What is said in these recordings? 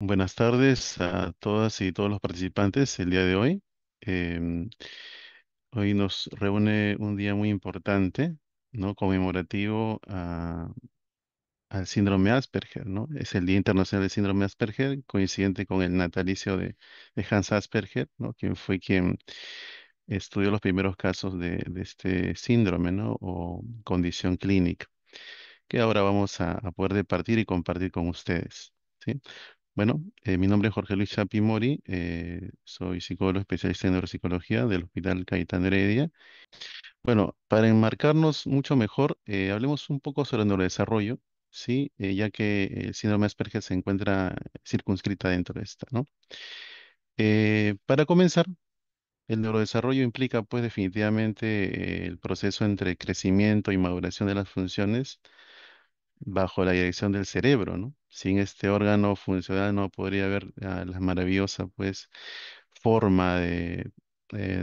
Buenas tardes a todas y todos los participantes el día de hoy. Em, Hoy nos reúne un día muy importante, ¿no? Conmemorativo al síndrome Asperger, ¿no? Es el Día Internacional del Síndrome Asperger, coincidente con el natalicio de Hans Asperger, ¿no? Quien estudió los primeros casos de este síndrome, ¿no? O condición clínica, que ahora vamos a poder departir y compartir con ustedes. ¿Sí? Bueno, mi nombre es Jorge Luis Chapi Mori, soy psicólogo especialista en neuropsicología del Hospital Cayetano Heredia. Bueno, para enmarcarnos mucho mejor, hablemos un poco sobre el neurodesarrollo, ¿sí? Ya que el síndrome de Asperger se encuentra circunscrita dentro de esta, ¿no? Para comenzar, el neurodesarrollo implica pues definitivamente el proceso entre crecimiento y maduración de las funciones bajo la dirección del cerebro, ¿no? Sin este órgano funcional no podría haber la maravillosa, pues, forma de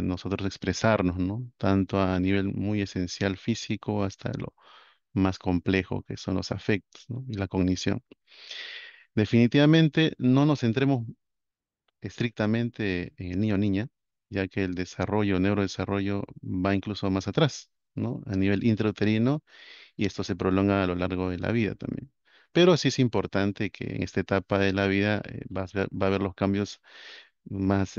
nosotros expresarnos, ¿no? Tanto a nivel muy esencial físico hasta lo más complejo que son los afectos, ¿no? Y la cognición. Definitivamente no nos centremos estrictamente en el niño o niña, ya que el desarrollo, neurodesarrollo va incluso más atrás, ¿no? A nivel intrauterino y esto se prolonga a lo largo de la vida también. Pero sí es importante que en esta etapa de la vida va a haber los cambios más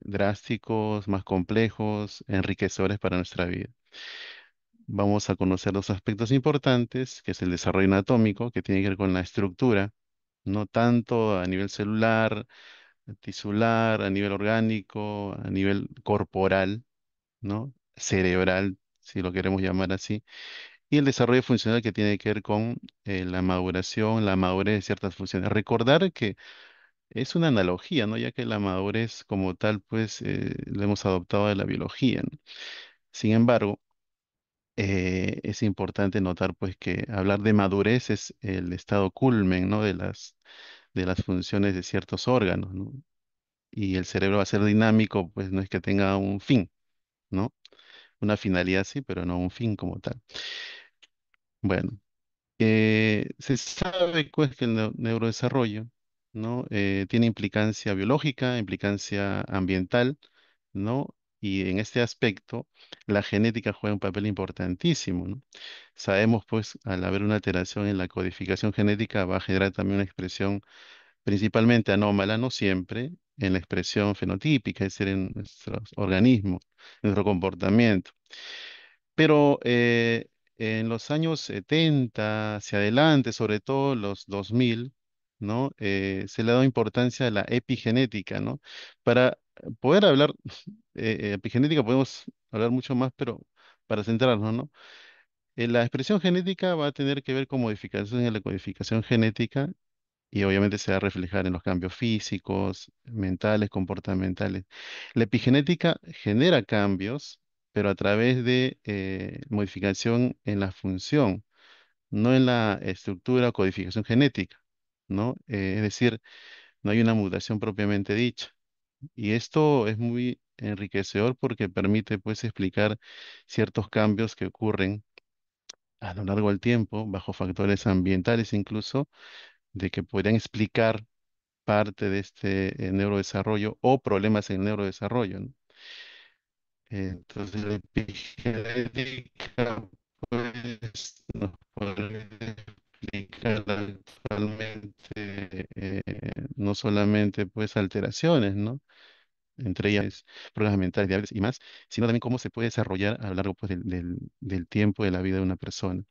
drásticos, más complejos, enriquecedores para nuestra vida. Vamos a conocer dos aspectos importantes, que es el desarrollo anatómico, que tiene que ver con la estructura, no tanto a nivel celular, tisular, a nivel orgánico, a nivel corporal, ¿no? Cerebral, si lo queremos llamar así, y el desarrollo funcional que tiene que ver con la maduración, la madurez de ciertas funciones. Recordar que es una analogía, ¿no? Ya que la madurez como tal, pues, lo hemos adoptado de la biología, ¿no? Sin embargo, es importante notar, pues, que hablar de madurez es el estado culmen, ¿no? De las funciones de ciertos órganos, ¿no? Y el cerebro va a ser dinámico, pues, no es que tenga un fin, ¿no? Una finalidad sí, pero no un fin como tal. Bueno. Se sabe pues, que el neurodesarrollo, ¿no? Tiene implicancia biológica, implicancia ambiental, ¿no? Y en este aspecto, la genética juega un papel importantísimo, ¿no? Sabemos, pues, al haber una alteración en la codificación genética, va a generar también una expresión principalmente anómala, no siempre, en la expresión fenotípica, es decir, en nuestros organismos, en nuestro comportamiento. Pero en los años 70 hacia adelante, sobre todo los 2000, ¿no? Se le ha dado importancia a la epigenética, ¿no? Para poder hablar epigenética podemos hablar mucho más, pero para centrarnos, ¿no? La expresión genética va a tener que ver con modificaciones en la codificación genética y obviamente se va a reflejar en los cambios físicos, mentales, comportamentales. La epigenética genera cambios, pero a través de modificación en la función, no en la estructura o codificación genética, ¿no? Es decir, no hay una mutación propiamente dicha. Y esto es muy enriquecedor porque permite, pues, explicar ciertos cambios que ocurren a lo largo del tiempo, bajo factores ambientales incluso, de que podrían explicar parte de este neurodesarrollo o problemas en el neurodesarrollo, ¿no? Entonces, la epigenética, pues, nos puede explicar actualmente no solamente, pues, alteraciones, ¿no? Entre ellas problemas mentales, diabetes y más, sino también cómo se puede desarrollar a lo largo, pues, del tiempo de la vida de una persona.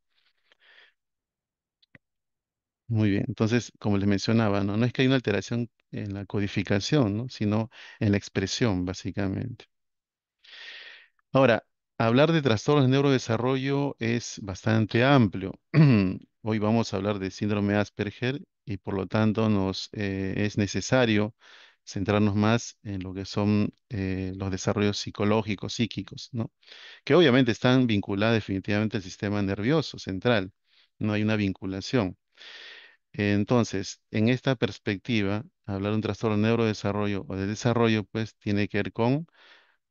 Muy bien, entonces, como les mencionaba, ¿no? No es que hay una alteración en la codificación, ¿no? Sino en la expresión, básicamente. Ahora, hablar de trastornos de neurodesarrollo es bastante amplio. Hoy vamos a hablar de síndrome de Asperger y por lo tanto es necesario centrarnos más en lo que son los desarrollos psicológicos, psíquicos, ¿no? Que obviamente están vinculados definitivamente al sistema nervioso central. No hay una vinculación. Entonces, en esta perspectiva, hablar de un trastorno de neurodesarrollo o de desarrollo, pues tiene que ver con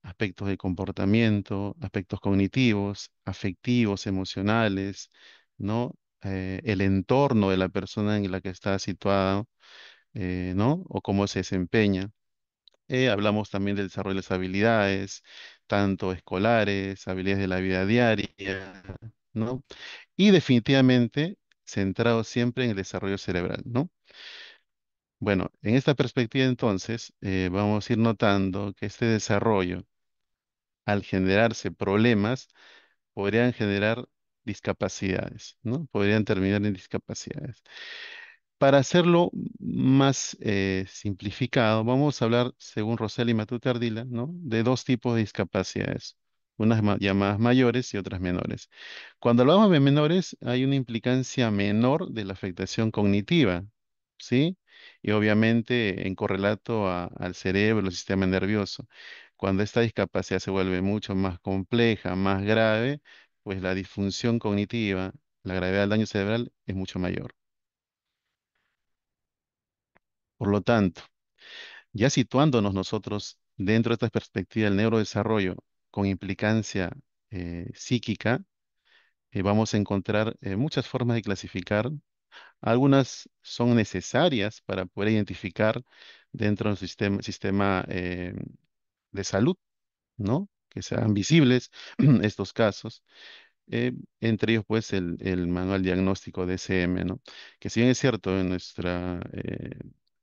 aspectos de comportamiento, aspectos cognitivos, afectivos, emocionales, ¿no? El entorno de la persona en la que está situada, ¿no? O cómo se desempeña. Hablamos también del desarrollo de las habilidades, tanto escolares, habilidades de la vida diaria, ¿no? Y definitivamente centrado siempre en el desarrollo cerebral, ¿no? Bueno, en esta perspectiva entonces vamos a ir notando que este desarrollo, al generarse problemas, podrían generar discapacidades, ¿no? Podrían terminar en discapacidades. Para hacerlo más simplificado, vamos a hablar, según Rosell y Matute Ardila, ¿no? De dos tipos de discapacidades, unas llamadas mayores y otras menores. Cuando hablamos de menores, hay una implicancia menor de la afectación cognitiva, ¿sí? Y obviamente en correlato al cerebro, al sistema nervioso. Cuando esta discapacidad se vuelve mucho más compleja, más grave, pues la disfunción cognitiva, la gravedad del daño cerebral es mucho mayor. Por lo tanto, ya situándonos nosotros dentro de esta perspectiva del neurodesarrollo con implicancia psíquica, vamos a encontrar muchas formas de clasificar. Algunas son necesarias para poder identificar dentro del sistema de salud, ¿no? Que sean visibles estos casos. Entre ellos, pues, el manual diagnóstico de SM, ¿no? Que si bien es cierto, en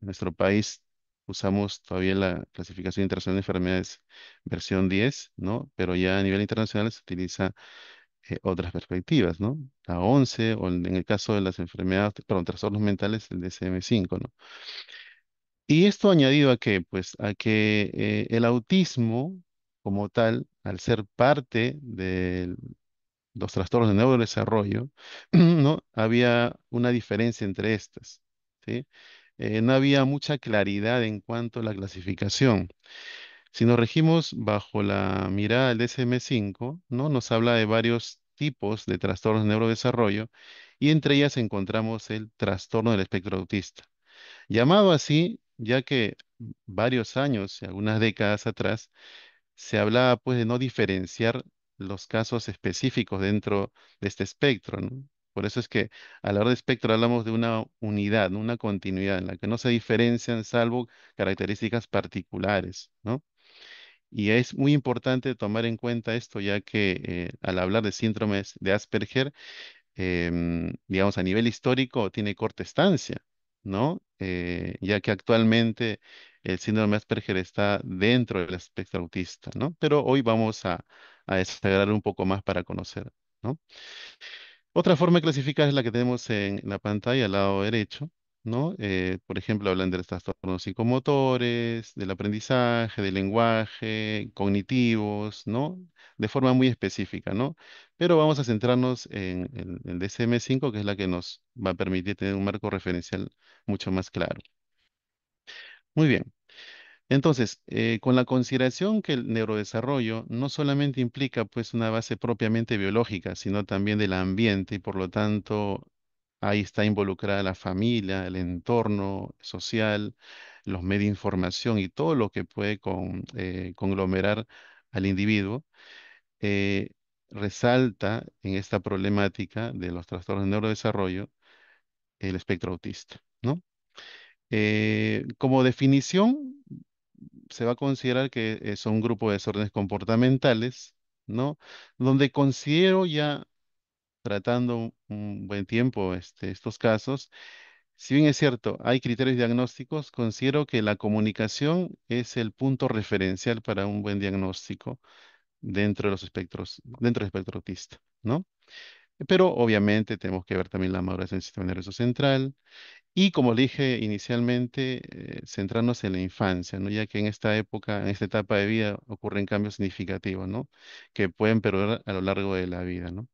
nuestro país usamos todavía la clasificación internacional de enfermedades versión 10, ¿no? Pero ya a nivel internacional se utiliza otras perspectivas, ¿no? La 11, o en el caso de las enfermedades, perdón, trastornos mentales, el DSM-5, ¿no? Y esto añadido a que, pues, a que el autismo como tal, al ser parte de los trastornos de neurodesarrollo, ¿no? Había una diferencia entre estas, ¿sí? No había mucha claridad en cuanto a la clasificación. Si nos regimos bajo la mirada del DSM-5, ¿no? Nos habla de varios tipos de trastornos de neurodesarrollo y entre ellas encontramos el trastorno del espectro autista. Llamado así, ya que varios años y algunas décadas atrás se hablaba pues de no diferenciar los casos específicos dentro de este espectro, ¿no? Por eso es que a la hora de espectro hablamos de una unidad, ¿no? Una continuidad en la que no se diferencian salvo características particulares, ¿no? Y es muy importante tomar en cuenta esto, ya que al hablar de síndromes de Asperger, digamos, a nivel histórico tiene corta estancia, ¿no? Ya que actualmente el síndrome de Asperger está dentro del espectro autista, ¿no? Pero hoy vamos a desagregar un poco más para conocer, ¿no? Otra forma de clasificar es la que tenemos en la pantalla al lado derecho, ¿no? Por ejemplo, hablan de los trastornos psicomotores, del aprendizaje, del lenguaje, cognitivos, ¿no? De forma muy específica, ¿no? Pero vamos a centrarnos en el DSM-5, que es la que nos va a permitir tener un marco referencial mucho más claro. Muy bien. Entonces, con la consideración que el neurodesarrollo no solamente implica pues una base propiamente biológica, sino también del ambiente y por lo tanto ahí está involucrada la familia, el entorno social, los medios de información y todo lo que puede conglomerar al individuo, eh, resalta en esta problemática de los trastornos de neurodesarrollo el espectro autista, ¿no? Como definición, se va a considerar que son un grupo de desórdenes comportamentales, ¿no? Donde considero ya tratando un buen tiempo estos casos, si bien es cierto, hay criterios diagnósticos, considero que la comunicación es el punto referencial para un buen diagnóstico dentro de los espectros, dentro del espectro autista, ¿no? Pero obviamente tenemos que ver también la maduración del sistema nervioso central y como le dije inicialmente, centrarnos en la infancia, ¿no? Ya que en esta época, en esta etapa de vida ocurren cambios significativos, ¿no? Que pueden perdurar a lo largo de la vida, ¿no?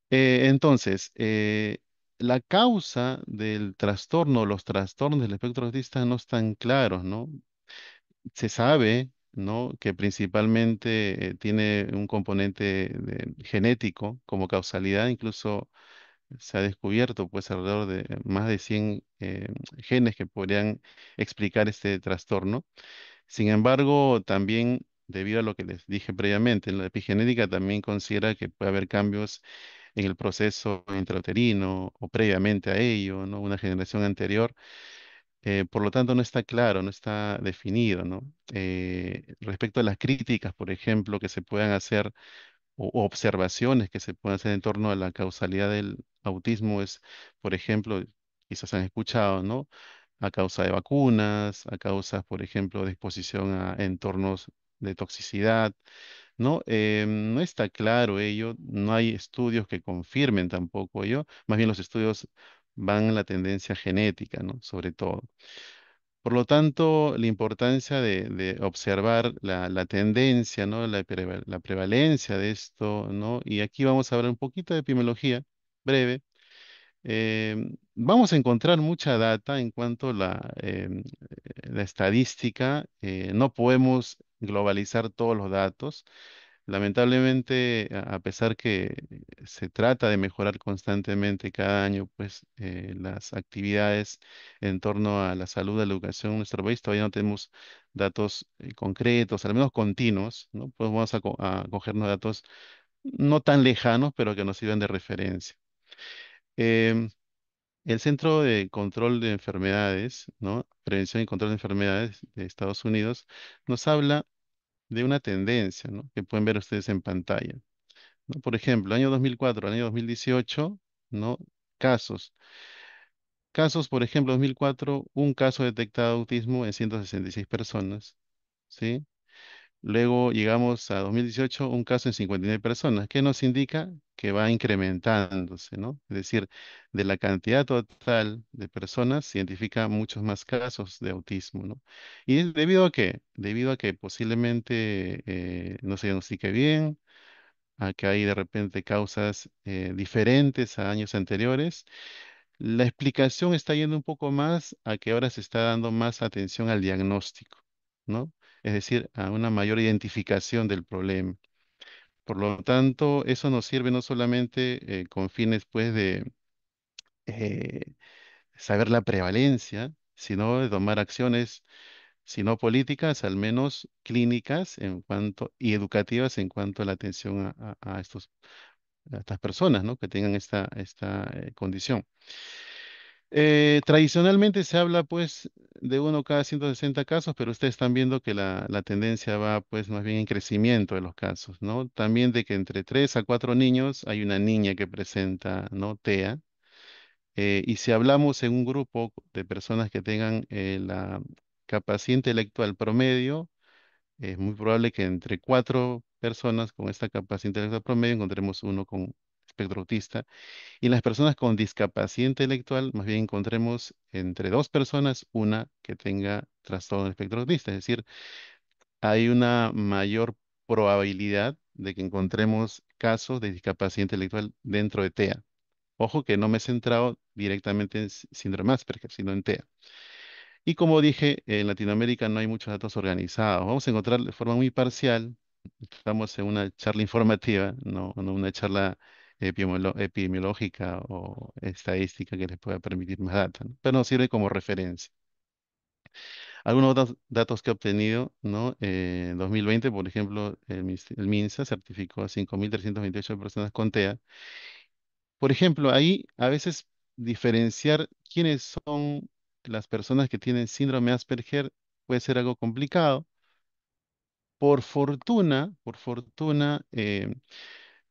Entonces, la causa del trastorno, los trastornos del espectro autista no están claros, ¿no? Se sabe, ¿no? Que principalmente tiene un componente genético como causalidad, incluso se ha descubierto pues alrededor de más de 100 genes que podrían explicar este trastorno. Sin embargo, también debido a lo que les dije previamente, en la epigenética también considera que puede haber cambios en el proceso intrauterino o previamente a ello, ¿no? Una generación anterior. Por lo tanto, no está claro, no está definido, ¿no? Respecto a las críticas, por ejemplo, que se puedan hacer o observaciones que se pueden hacer en torno a la causalidad del autismo es, por ejemplo, quizás han escuchado, ¿no? A causa de vacunas, a causa, por ejemplo, de exposición a entornos de toxicidad, ¿no? No está claro ello, no hay estudios que confirmen tampoco ello, más bien los estudios van en la tendencia genética, ¿no? Sobre todo. Por lo tanto, la importancia de observar la tendencia, ¿no? La prevalencia de esto, ¿no? Y aquí vamos a hablar un poquito de epidemiología, breve. Vamos a encontrar mucha data en cuanto a la estadística. No podemos globalizar todos los datos. Lamentablemente, a pesar que se trata de mejorar constantemente cada año, pues las actividades en torno a la salud, a la educación en nuestro país, todavía no tenemos datos concretos, al menos continuos, ¿no? Pues vamos a cogernos datos no tan lejanos, pero que nos sirvan de referencia. Em, el Centro de Control de Enfermedades, ¿no? Prevención y Control de Enfermedades de Estados Unidos, nos habla de una tendencia, ¿no? Que pueden ver ustedes en pantalla. ¿No? Por ejemplo, año 2004 al año 2018, ¿no? Casos. Casos, por ejemplo, 2004, un caso detectado de autismo en 166 personas, ¿sí? Luego llegamos a 2018, un caso en 59 personas, que nos indica que va incrementándose, ¿no? Es decir, de la cantidad total de personas se identifica muchos más casos de autismo, ¿no? ¿Y es debido a qué? Debido a que posiblemente no se diagnostique bien, a que hay de repente causas diferentes a años anteriores. La explicación está yendo un poco más a que ahora se está dando más atención al diagnóstico, ¿no? Es decir, a una mayor identificación del problema. Por lo tanto, eso nos sirve no solamente con fines, pues, de eh, saber la prevalencia, sino de tomar acciones, si no políticas, al menos clínicas en cuanto, y educativas en cuanto a la atención a estas personas, ¿no? Que tengan esta condición. Tradicionalmente se habla pues de uno cada 160 casos, pero ustedes están viendo que la tendencia va pues más bien en crecimiento de los casos, ¿no? También de que entre 3 a 4 niños hay una niña que presenta, ¿no? TEA. Y si hablamos en un grupo de personas que tengan la capacidad intelectual promedio, es muy probable que entre 4 personas con esta capacidad intelectual promedio encontremos uno con espectro autista. Y en las personas con discapacidad intelectual, más bien encontremos entre 2 personas una que tenga trastorno del espectro autista. Es decir, hay una mayor probabilidad de que encontremos casos de discapacidad intelectual dentro de TEA. Ojo que no me he centrado directamente en síndrome Asperger, sino en TEA. Y como dije, en Latinoamérica no hay muchos datos organizados. Vamos a encontrar de forma muy parcial. Estamos en una charla informativa, no una charla epidemiológica o estadística que les pueda permitir más data, ¿no? Pero nos sirve como referencia. Algunos otros datos que he obtenido, ¿no? En 2020, por ejemplo, el MINSA certificó a 5.328 personas con TEA. Por ejemplo, ahí a veces diferenciar quiénes son las personas que tienen síndrome Asperger puede ser algo complicado. Por fortuna,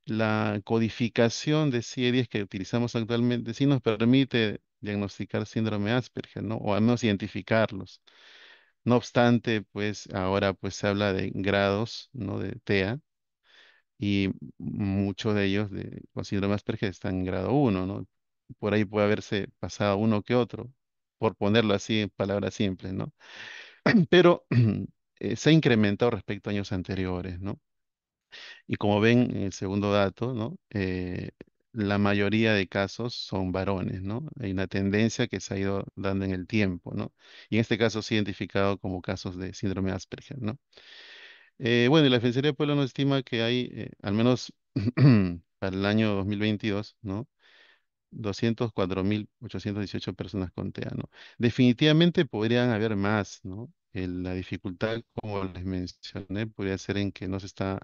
la codificación de CIE-10 que utilizamos actualmente sí nos permite diagnosticar síndrome Asperger, ¿no? O al menos identificarlos. No obstante, pues ahora pues se habla de grados, ¿no? De TEA y muchos de ellos con síndrome Asperger están en grado uno, ¿no? Por ahí puede haberse pasado uno que otro, por ponerlo así en palabras simples, ¿no? Pero se ha incrementado respecto a años anteriores, ¿no? Y como ven en el segundo dato, ¿no? La mayoría de casos son varones, ¿no? Hay una tendencia que se ha ido dando en el tiempo, ¿no? Y en este caso se ha identificado como casos de síndrome Asperger, ¿no? Bueno, y la Defensoría del Pueblo nos estima que hay, al menos para el año 2022, ¿no? 204.818 personas con TEA, ¿no? Definitivamente podrían haber más, ¿no? La dificultad, como les mencioné, podría ser en que no se está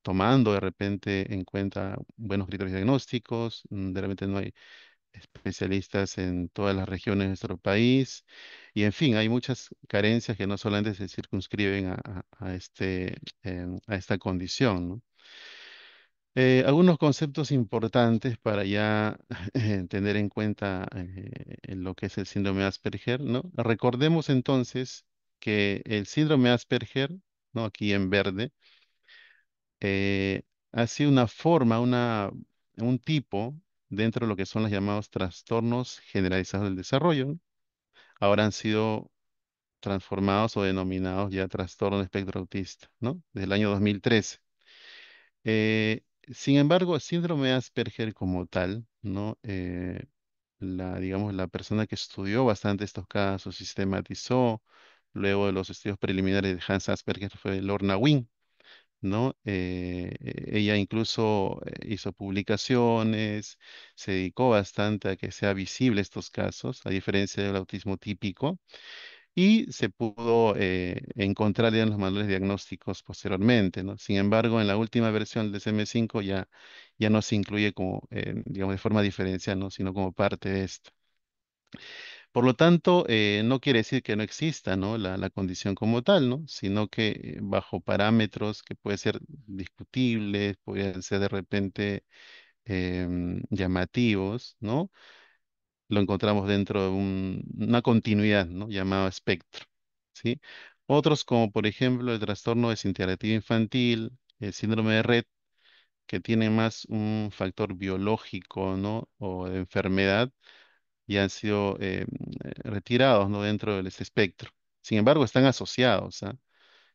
tomando de repente en cuenta buenos criterios diagnósticos, de repente no hay especialistas en todas las regiones de nuestro país Y en fin, hay muchas carencias que no solamente se circunscriben a esta condición, ¿no? Algunos conceptos importantes para ya tener en cuenta en lo que es el síndrome de Asperger, ¿no? Recordemos entonces que el síndrome de Asperger, ¿no? Aquí en verde, eh, ha sido una forma, un tipo dentro de lo que son los llamados trastornos generalizados del desarrollo, ¿no? Ahora han sido transformados o denominados ya trastorno de espectro autista, ¿no? Desde el año 2013. Sin embargo, el síndrome de Asperger como tal, ¿no? Digamos, la persona que estudió bastante estos casos, sistematizó, luego de los estudios preliminares de Hans Asperger fue Lorna Wing, ¿no? Ella incluso hizo publicaciones, se dedicó bastante a que sea visible estos casos, a diferencia del autismo típico, y se pudo encontrar ya en los manuales diagnósticos posteriormente, ¿no? Sin embargo, en la última versión del DSM-5 ya no se incluye como, digamos, de forma diferencial, ¿no? Sino como parte de esto. Por lo tanto, no quiere decir que no exista, ¿no? La condición como tal, ¿no? Sino que bajo parámetros que pueden ser discutibles, pueden ser de repente llamativos, ¿no? Lo encontramos dentro de una continuidad, ¿no? Llamado espectro, ¿sí? Otros como por ejemplo el trastorno desintegrativo infantil, el síndrome de Rett, que tienen más un factor biológico, ¿no? O de enfermedad, ya han sido retirados, ¿no? Dentro de ese espectro. Sin embargo, están asociados, ¿ah?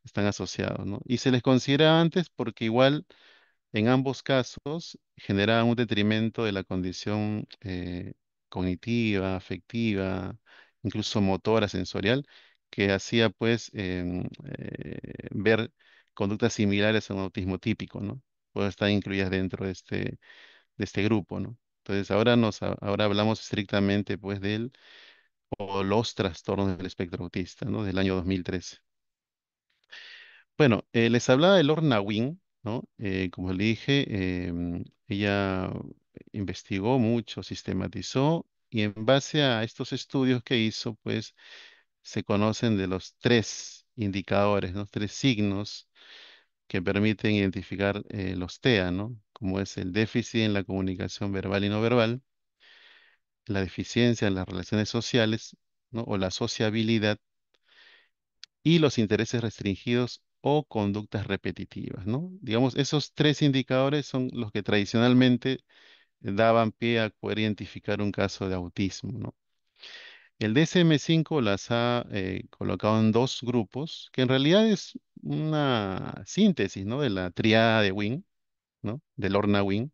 Están asociados, ¿no? Y se les considera antes porque igual en ambos casos generaban un detrimento de la condición cognitiva, afectiva, incluso motora, sensorial, que hacía pues ver conductas similares a un autismo típico, ¿no? Pueden estar incluidas dentro de este grupo, ¿no? Entonces ahora hablamos estrictamente pues del o los trastornos del espectro autista, ¿no? Del año 2013. Bueno, les hablaba de Lorna Wing, ¿no? Como le dije, ella investigó mucho, sistematizó y en base a estos estudios que hizo, pues se conocen de los tres indicadores, ¿no? Tres signos que permiten identificar los TEA, ¿no? Como es el déficit en la comunicación verbal y no verbal, la deficiencia en las relaciones sociales, ¿no? O la sociabilidad y los intereses restringidos o conductas repetitivas, ¿no? Digamos, esos tres indicadores son los que tradicionalmente daban pie a poder identificar un caso de autismo, ¿no? El DSM-5 las ha colocado en dos grupos, que en realidad es una síntesis, ¿no? De la triada de Wing, ¿no? De Lorna Wing,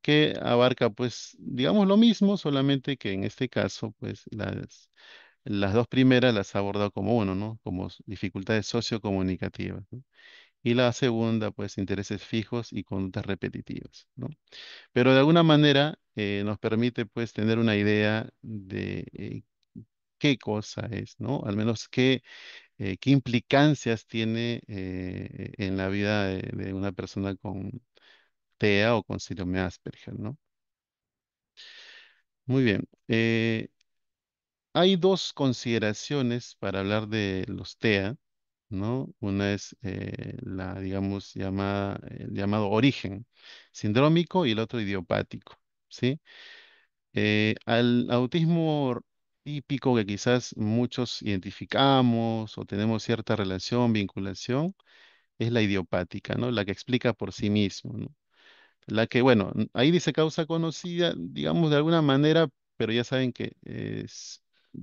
que abarca, pues, digamos lo mismo, solamente que en este caso, pues, las dos primeras las ha abordado como uno, ¿no? Como dificultades sociocomunicativas, ¿no? Y la segunda, pues, intereses fijos y conductas repetitivas, ¿no? Pero de alguna manera nos permite, pues, tener una idea de qué cosa es, ¿no? Al menos qué implicancias tiene en la vida de una persona con TEA o con síndrome de Asperger, ¿no? Muy bien. Hay dos consideraciones para hablar de los TEA, ¿no? Una es digamos, el llamado origen sindrómico y el otro idiopático, ¿sí? Al autismo típico que quizás muchos identificamos o tenemos cierta relación, vinculación, es la idiopática, ¿no? La que explica por sí mismo, ¿no? La que, bueno, ahí dice causa conocida, digamos de alguna manera, pero ya saben que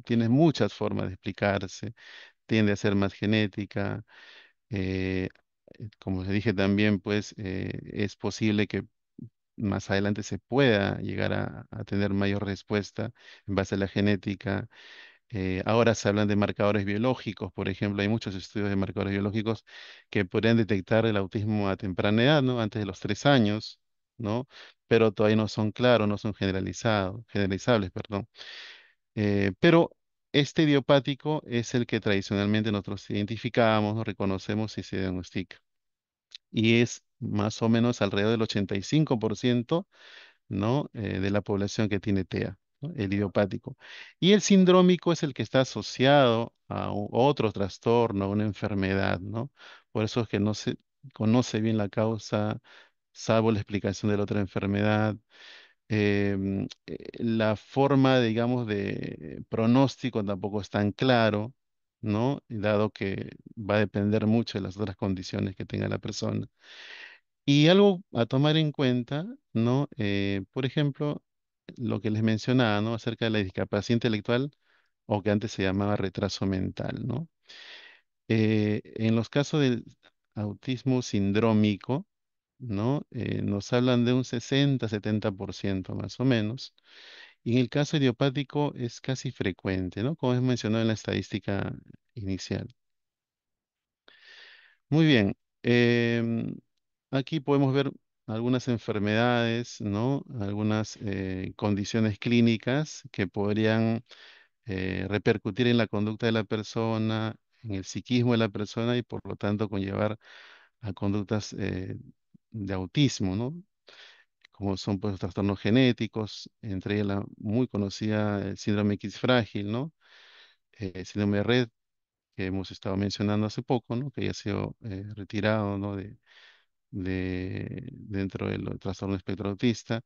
tiene muchas formas de explicarse, tiende a ser más genética, eh, como les dije también, pues es posible que más adelante se pueda llegar a tener mayor respuesta en base a la genética. Ahora se hablan de marcadores biológicos, por ejemplo, hay muchos estudios de marcadores biológicos que podrían detectar el autismo a temprana edad, ¿no? Antes de los 3 años, ¿no? Pero todavía no son claros, no son generalizables, perdón. Pero este idiopático es el que tradicionalmente nosotros identificamos, ¿no? Reconocemos y se diagnostica. Y es más o menos alrededor del 85%, ¿no? De la población que tiene TEA. ¿no? El idiopático. Y el sindrómico es el que está asociado a otro trastorno, a una enfermedad, ¿no? Por eso es que no se conoce bien la causa, salvo la explicación de la otra enfermedad. La forma, digamos, de pronóstico tampoco es tan claro, ¿no? Y dado que va a depender mucho de las otras condiciones que tenga la persona. Y algo a tomar en cuenta, ¿no? Por ejemplo, lo que les mencionaba, ¿no? Acerca de la discapacidad intelectual o que antes se llamaba retraso mental, ¿no? En los casos del autismo sindrómico, ¿no? Nos hablan de un 60-70% más o menos. Y en el caso idiopático es casi frecuente, ¿no? Como es mencionado en la estadística inicial. Muy bien. Aquí podemos ver algunas enfermedades, ¿no? Algunas condiciones clínicas que podrían repercutir en la conducta de la persona, en el psiquismo de la persona y por lo tanto conllevar a conductas de autismo, ¿no? Como son pues trastornos genéticos, entre ellas la muy conocida el síndrome X frágil, ¿no? Síndrome de Red, que hemos estado mencionando hace poco, ¿no? Que ya ha sido retirado, ¿no? Dentro del trastorno espectro autista.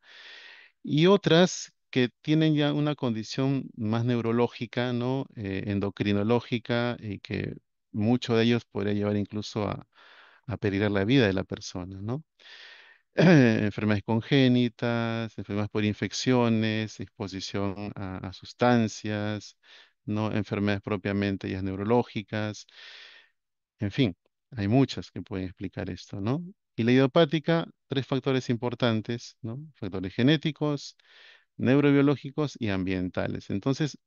Y otras que tienen ya una condición más neurológica, ¿no? Endocrinológica, y que mucho de ellos podría llevar incluso a peligrar la vida de la persona, ¿no? Enfermedades congénitas, enfermedades por infecciones, exposición a sustancias, ¿no? Enfermedades propiamente ya neurológicas, en fin, hay muchas que pueden explicar esto, ¿no? Y la idiopática, tres factores importantes, ¿no? Factores genéticos, neurobiológicos y ambientales. Entonces,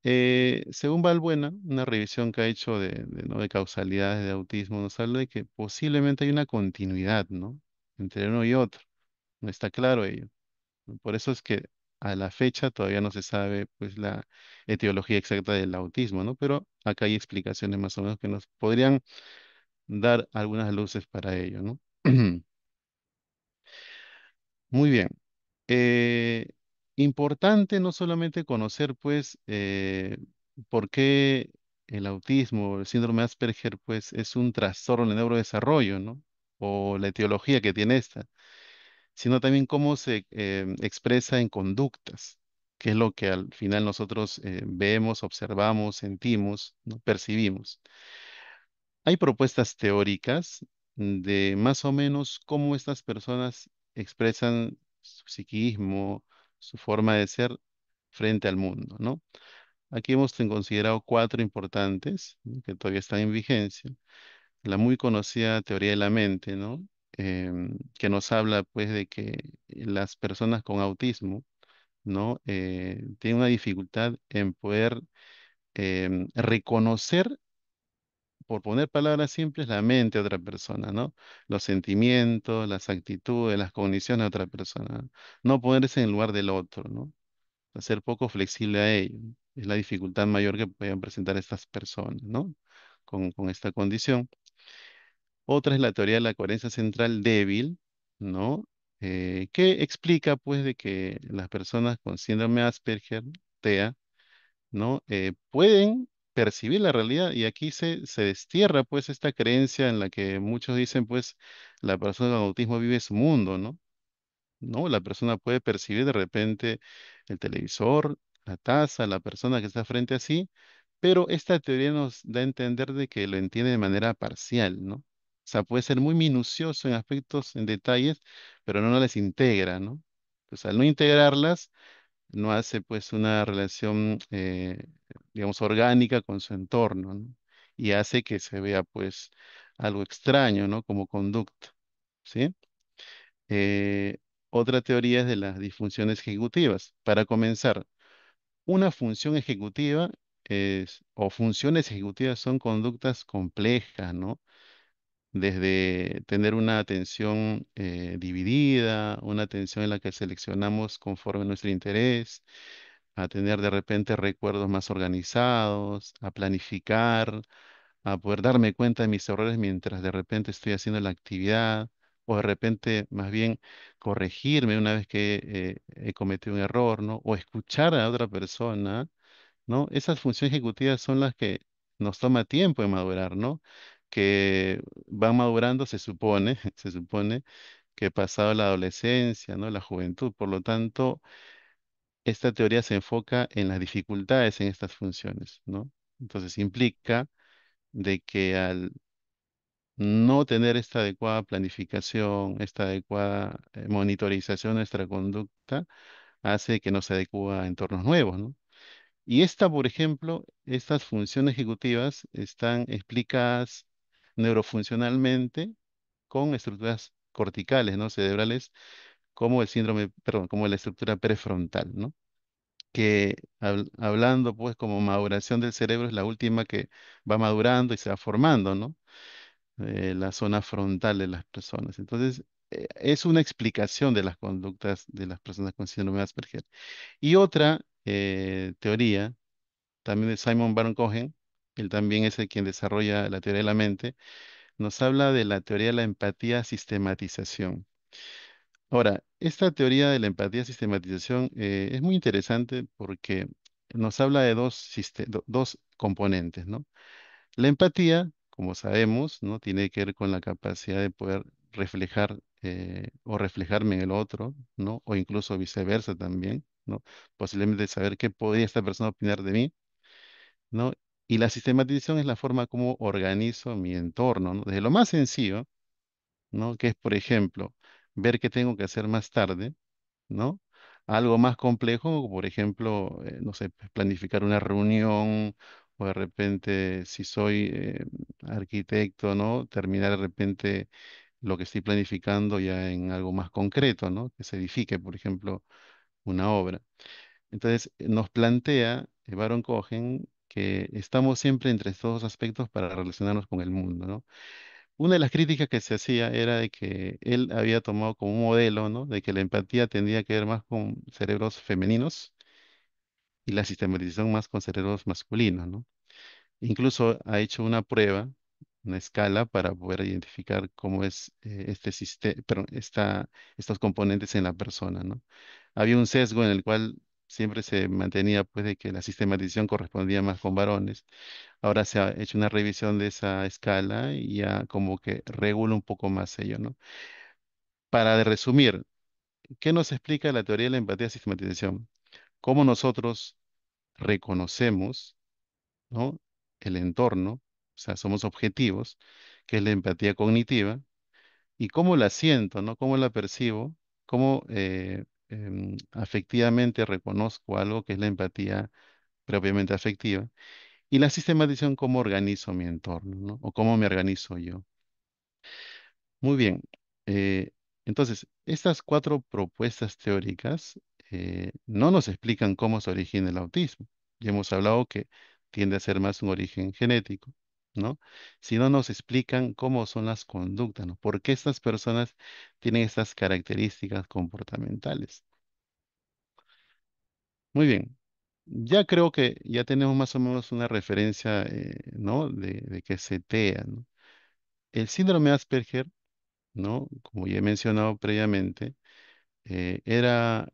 según Valbuena, una revisión que ha hecho ¿no? de causalidades de autismo, nos habla de que posiblemente hay una continuidad, ¿no? Entre uno y otro. No está claro ello, ¿no? Por eso es que a la fecha todavía no se sabe pues la etiología exacta del autismo, ¿no? Pero acá hay explicaciones más o menos que nos podrían dar algunas luces para ello, ¿no? Muy bien. Eh, Importante no solamente conocer pues por qué el autismo o el síndrome de Asperger pues es un trastorno de neurodesarrollo, ¿no? O la etiología que tiene esta, sino también cómo se expresa en conductas, que es lo que al final nosotros vemos, observamos, sentimos, ¿no? Percibimos. Hay propuestas teóricas de más o menos cómo estas personas expresan su psiquismo, su forma de ser frente al mundo, ¿no? Aquí hemos considerado cuatro importantes, ¿no? Que todavía están en vigencia. La muy conocida teoría de la mente, ¿no? Que nos habla pues de que las personas con autismo, ¿no? Tienen una dificultad en poder reconocer, por poner palabras simples, la mente de otra persona, ¿no? Los sentimientos, las actitudes, las cogniciones de otra persona. No ponerse en el lugar del otro, ¿no? Ser poco flexible a ello. Es la dificultad mayor que pueden presentar estas personas, ¿no? Con esta condición. Otra es la teoría de la coherencia central débil, ¿no? Que explica, pues, de que las personas con síndrome Asperger, TEA, ¿no? Pueden percibir la realidad y aquí se destierra, pues, esta creencia en la que muchos dicen, pues, la persona con autismo vive su mundo, ¿no? ¿No? La persona puede percibir de repente el televisor, la taza, la persona que está frente a sí, pero esta teoría nos da a entender de que lo entiende de manera parcial, ¿no? O sea, puede ser muy minucioso en aspectos, en detalles, pero no las integra, ¿no? Pues al no integrarlas, no hace pues una relación, digamos, orgánica con su entorno, ¿no? Y hace que se vea pues algo extraño, ¿no? Como conducta, ¿sí? Eh, Otra teoría es de las disfunciones ejecutivas. Para comenzar, una función ejecutiva o funciones ejecutivas son conductas complejas, ¿no? Desde tener una atención dividida, una atención en la que seleccionamos conforme a nuestro interés, a tener de repente recuerdos más organizados, a planificar, a poder darme cuenta de mis errores mientras de repente estoy haciendo la actividad, o de repente más bien corregirme una vez que he cometido un error, ¿no? O escuchar a otra persona, ¿no? Esas funciones ejecutivas son las que nos toma tiempo en madurar, ¿no? Que van madurando, se supone, se supone que pasado la adolescencia, ¿no? La juventud. Por lo tanto, esta teoría se enfoca en las dificultades en estas funciones, ¿no? Entonces implica de que al no tener esta adecuada planificación, esta adecuada monitorización de nuestra conducta, hace que no se adecua a entornos nuevos, ¿no? Y esta, por ejemplo, estas funciones ejecutivas están explicadas neurofuncionalmente con estructuras corticales, ¿no? Cerebrales, como el síndrome, perdón, como la estructura prefrontal, ¿no? Que hablando pues como maduración del cerebro es la última que va madurando y se va formando, ¿no? La zona frontal de las personas. Entonces, es una explicación de las conductas de las personas con síndrome de Asperger. Y otra teoría, también de Simon Baron Cohen, él también es el quien desarrolla la teoría de la mente, nos habla de la teoría de la empatía sistematización. Ahora, esta teoría de la empatía sistematización es muy interesante porque nos habla de dos componentes, ¿no? La empatía, como sabemos, ¿no? Tiene que ver con la capacidad de poder reflejar o reflejarme en el otro, ¿no? O incluso viceversa también, ¿no? Posiblemente saber qué podría esta persona opinar de mí, ¿no? Y la sistematización es la forma como organizo mi entorno, ¿no? Desde lo más sencillo, ¿no? Que es, por ejemplo, ver qué tengo que hacer más tarde, ¿no? Algo más complejo, como por ejemplo, no sé, planificar una reunión o de repente, si soy arquitecto, ¿no? Terminar de repente lo que estoy planificando ya en algo más concreto, ¿no? Que se edifique, por ejemplo, una obra. Entonces, nos plantea Baron Cohen que estamos siempre entre estos dos aspectos para relacionarnos con el mundo, ¿no? Una de las críticas que se hacía era de que él había tomado como un modelo, ¿no? De que la empatía tendría que ver más con cerebros femeninos y la sistematización más con cerebros masculinos, ¿no? Incluso ha hecho una prueba, una escala para poder identificar cómo es este sistema, estos componentes en la persona, ¿no? Había un sesgo en el cual siempre se mantenía pues de que la sistematización correspondía más con varones. Ahora se ha hecho una revisión de esa escala y ya como que regula un poco más ello, ¿no? Para de resumir, ¿qué nos explica la teoría de la empatía sistematización? Cómo nosotros reconocemos, ¿no? El entorno, o sea, somos objetivos, que es la empatía cognitiva, y cómo la siento, ¿no? Cómo la percibo, cómo afectivamente reconozco algo que es la empatía propiamente afectiva, y la sistematización, cómo organizo mi entorno, ¿no? O cómo me organizo yo. Muy bien. eh, entonces, estas cuatro propuestas teóricas no nos explican cómo se origina el autismo. Ya hemos hablado que tiende a ser más un origen genético, ¿no? Sino nos explican cómo son las conductas, ¿no? ¿Por qué estas personas tienen estas características comportamentales? Muy bien. Ya creo que ya tenemos más o menos una referencia, ¿no? De qué se TEA, ¿no? El síndrome de Asperger, ¿no? Como ya he mencionado previamente, era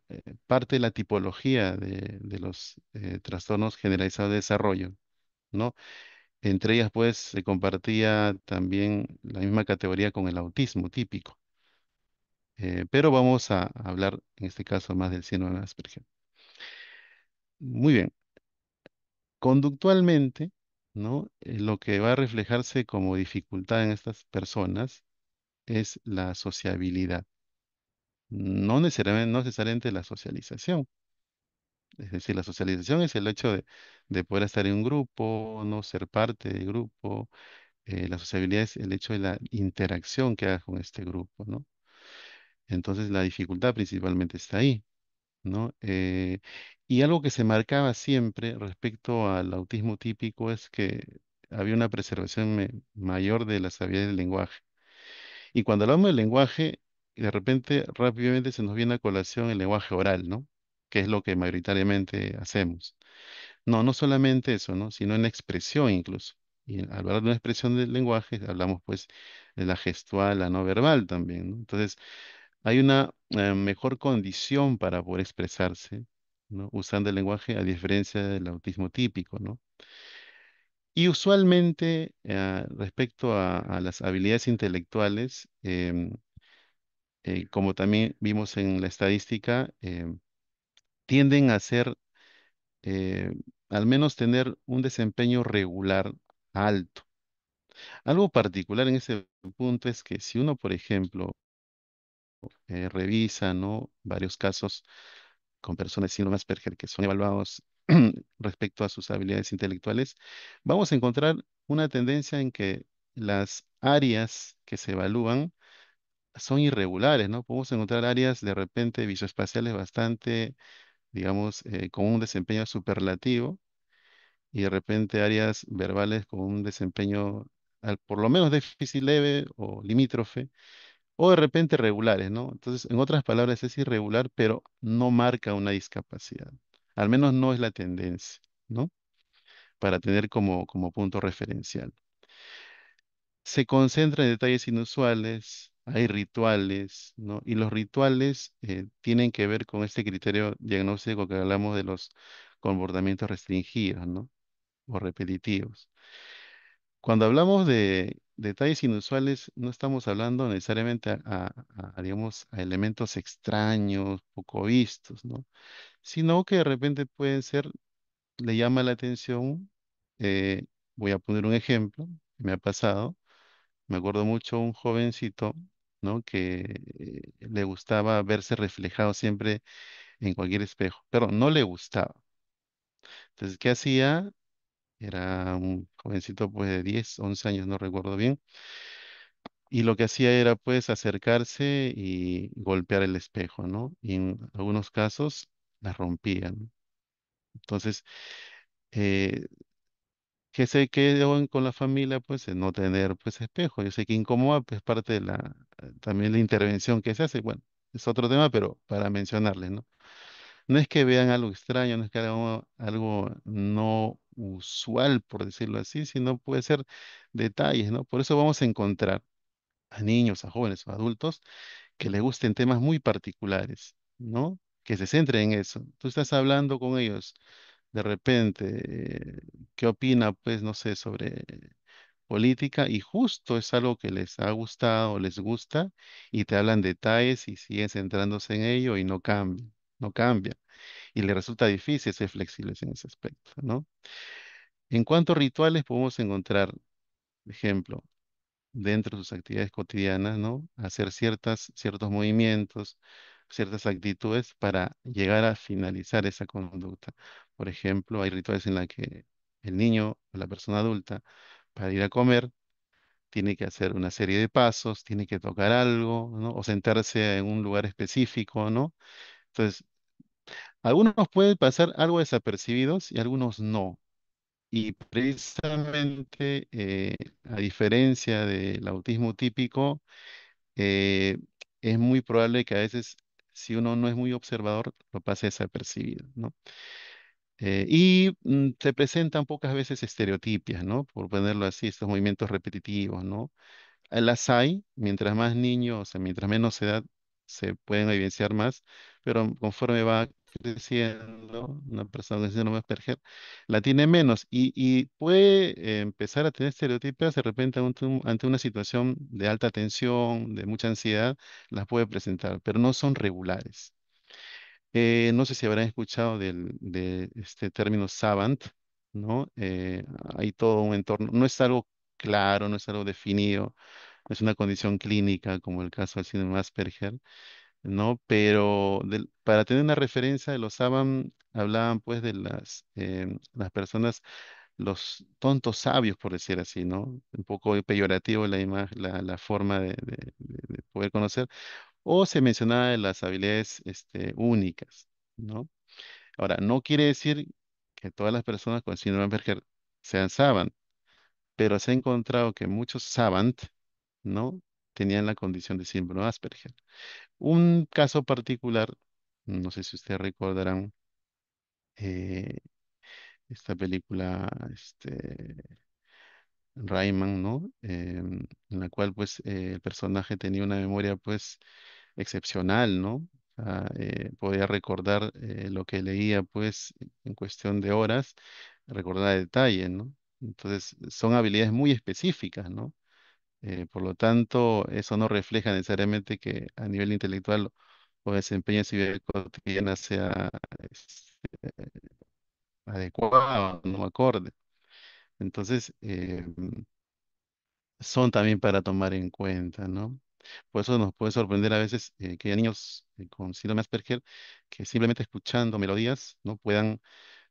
parte de la tipología de los trastornos generalizados de desarrollo, ¿no? Entre ellas, pues, se compartía también la misma categoría con el autismo típico. Pero vamos a hablar en este caso más del síndrome de Asperger. Muy bien. Conductualmente, ¿no? Lo que va a reflejarse como dificultad en estas personas es la sociabilidad. No necesariamente la socialización. Es decir, la socialización es el hecho de poder estar en un grupo, no ser parte del grupo. La sociabilidad es el hecho de la interacción que haga con este grupo, ¿no? Entonces la dificultad principalmente está ahí, ¿no? Y algo que se marcaba siempre respecto al autismo típico es que había una preservación mayor de las habilidades del lenguaje. Y cuando hablamos del lenguaje, de repente rápidamente se nos viene a colación el lenguaje oral, ¿no? Que es lo que mayoritariamente hacemos. No, no solamente eso, ¿no? Sino en la expresión incluso. Y al hablar de una expresión del lenguaje, hablamos pues de la gestual, la no verbal también, ¿no? Entonces, hay una mejor condición para poder expresarse, ¿no? Usando el lenguaje a diferencia del autismo típico, ¿no? Y usualmente, respecto a las habilidades intelectuales, como también vimos en la estadística, tienden a ser, eh, al menos tener un desempeño regular alto. Algo particular en ese punto es que si uno, por ejemplo, revisa, ¿no? Varios casos con personas de síndrome Asperger que son evaluados respecto a sus habilidades intelectuales, vamos a encontrar una tendencia en que las áreas que se evalúan son irregulares, ¿no? Podemos encontrar áreas de repente visoespaciales bastante, digamos, con un desempeño superlativo y de repente áreas verbales con un desempeño por lo menos déficit leve o limítrofe o de repente regulares, ¿no? Entonces, en otras palabras, es irregular, pero no marca una discapacidad. Al menos no es la tendencia, ¿no? Para tener como punto referencial. Se concentra en detalles inusuales, hay rituales, ¿no? Y los rituales tienen que ver con este criterio diagnóstico que hablamos de los comportamientos restringidos, ¿no? O repetitivos. Cuando hablamos de detalles inusuales, no estamos hablando necesariamente digamos, a elementos extraños, poco vistos, ¿no? Sino que de repente pueden ser, le llama la atención, eh, voy a poner un ejemplo que me ha pasado. Me acuerdo mucho un jovencito, ¿no? Que le gustaba verse reflejado siempre en cualquier espejo, pero no le gustaba. Entonces, ¿qué hacía? Era un jovencito pues de 10 11 años, no recuerdo bien. Y lo que hacía era pues acercarse y golpear el espejo, ¿no? Y en algunos casos la rompían. Entonces, eh, ¿qué se quedó con la familia? Pues en no tener pues espejo. Yo sé que incomoda, pues parte de también la intervención que se hace. Bueno, es otro tema, pero para mencionarles, ¿no? No es que vean algo extraño, no es que hagan algo no usual, por decirlo así, sino puede ser detalles, ¿no? Por eso vamos a encontrar a niños, a jóvenes o adultos que les gusten temas muy particulares, ¿no? Que se centren en eso. Tú estás hablando con ellos de repente, ¿qué opina, pues, no sé, sobre política? Y justo es algo que les ha gustado, les gusta, y te hablan detalles y siguen centrándose en ello y no cambian, no cambian. Y les resulta difícil ser flexibles en ese aspecto, ¿no? En cuanto a rituales, podemos encontrar, por ejemplo, dentro de sus actividades cotidianas, ¿no? Hacer ciertos movimientos, ciertas actitudes para llegar a finalizar esa conducta. Por ejemplo, hay rituales en la que el niño o la persona adulta, para ir a comer, tiene que hacer una serie de pasos, tiene que tocar algo, ¿no? O sentarse en un lugar específico, ¿no? Entonces, algunos pueden pasar algo desapercibidos y algunos no. Y precisamente, a diferencia del autismo típico, eh, es muy probable que a veces, si uno no es muy observador, lo pase desapercibido, ¿no? Se presentan pocas veces estereotipias, ¿no? Por ponerlo así, estos movimientos repetitivos, ¿no? Las hay, mientras más niños, o sea, mientras menos edad, se pueden evidenciar más, pero conforme va creciendo, una persona con síndrome de Asperger la tiene menos y puede empezar a tener estereotipos de repente ante una situación de alta tensión, de mucha ansiedad, las puede presentar, pero no son regulares. No sé si habrán escuchado de este término savant, ¿no? Hay todo un entorno, no es algo claro, no es algo definido, no es una condición clínica como el caso del síndrome de Asperger, ¿no? Pero para tener una referencia de los savant, hablaban pues de las personas, los tontos sabios, por decir así, ¿no? Un poco peyorativo la imagen, la forma de poder conocer o se mencionaba de las habilidades únicas, ¿no? Ahora, no quiere decir que todas las personas con síndrome de Asperger sean savant, pero se ha encontrado que muchos savant, ¿no? Tenían la condición de síndrome de Asperger. Un caso particular, no sé si ustedes recordarán eh, esta película, Rayman, ¿no? En la cual pues el personaje tenía una memoria pues excepcional, ¿no? Podía recordar lo que leía pues en cuestión de horas, recordar a detalle, ¿no? Entonces son habilidades muy específicas, ¿no? Por lo tanto, eso no refleja necesariamente que a nivel intelectual o desempeño en su vida cotidiana sea adecuado, no acorde. Entonces, son también para tomar en cuenta, ¿no? Por eso nos puede sorprender a veces que haya niños con síndrome de Asperger que simplemente escuchando melodías no puedan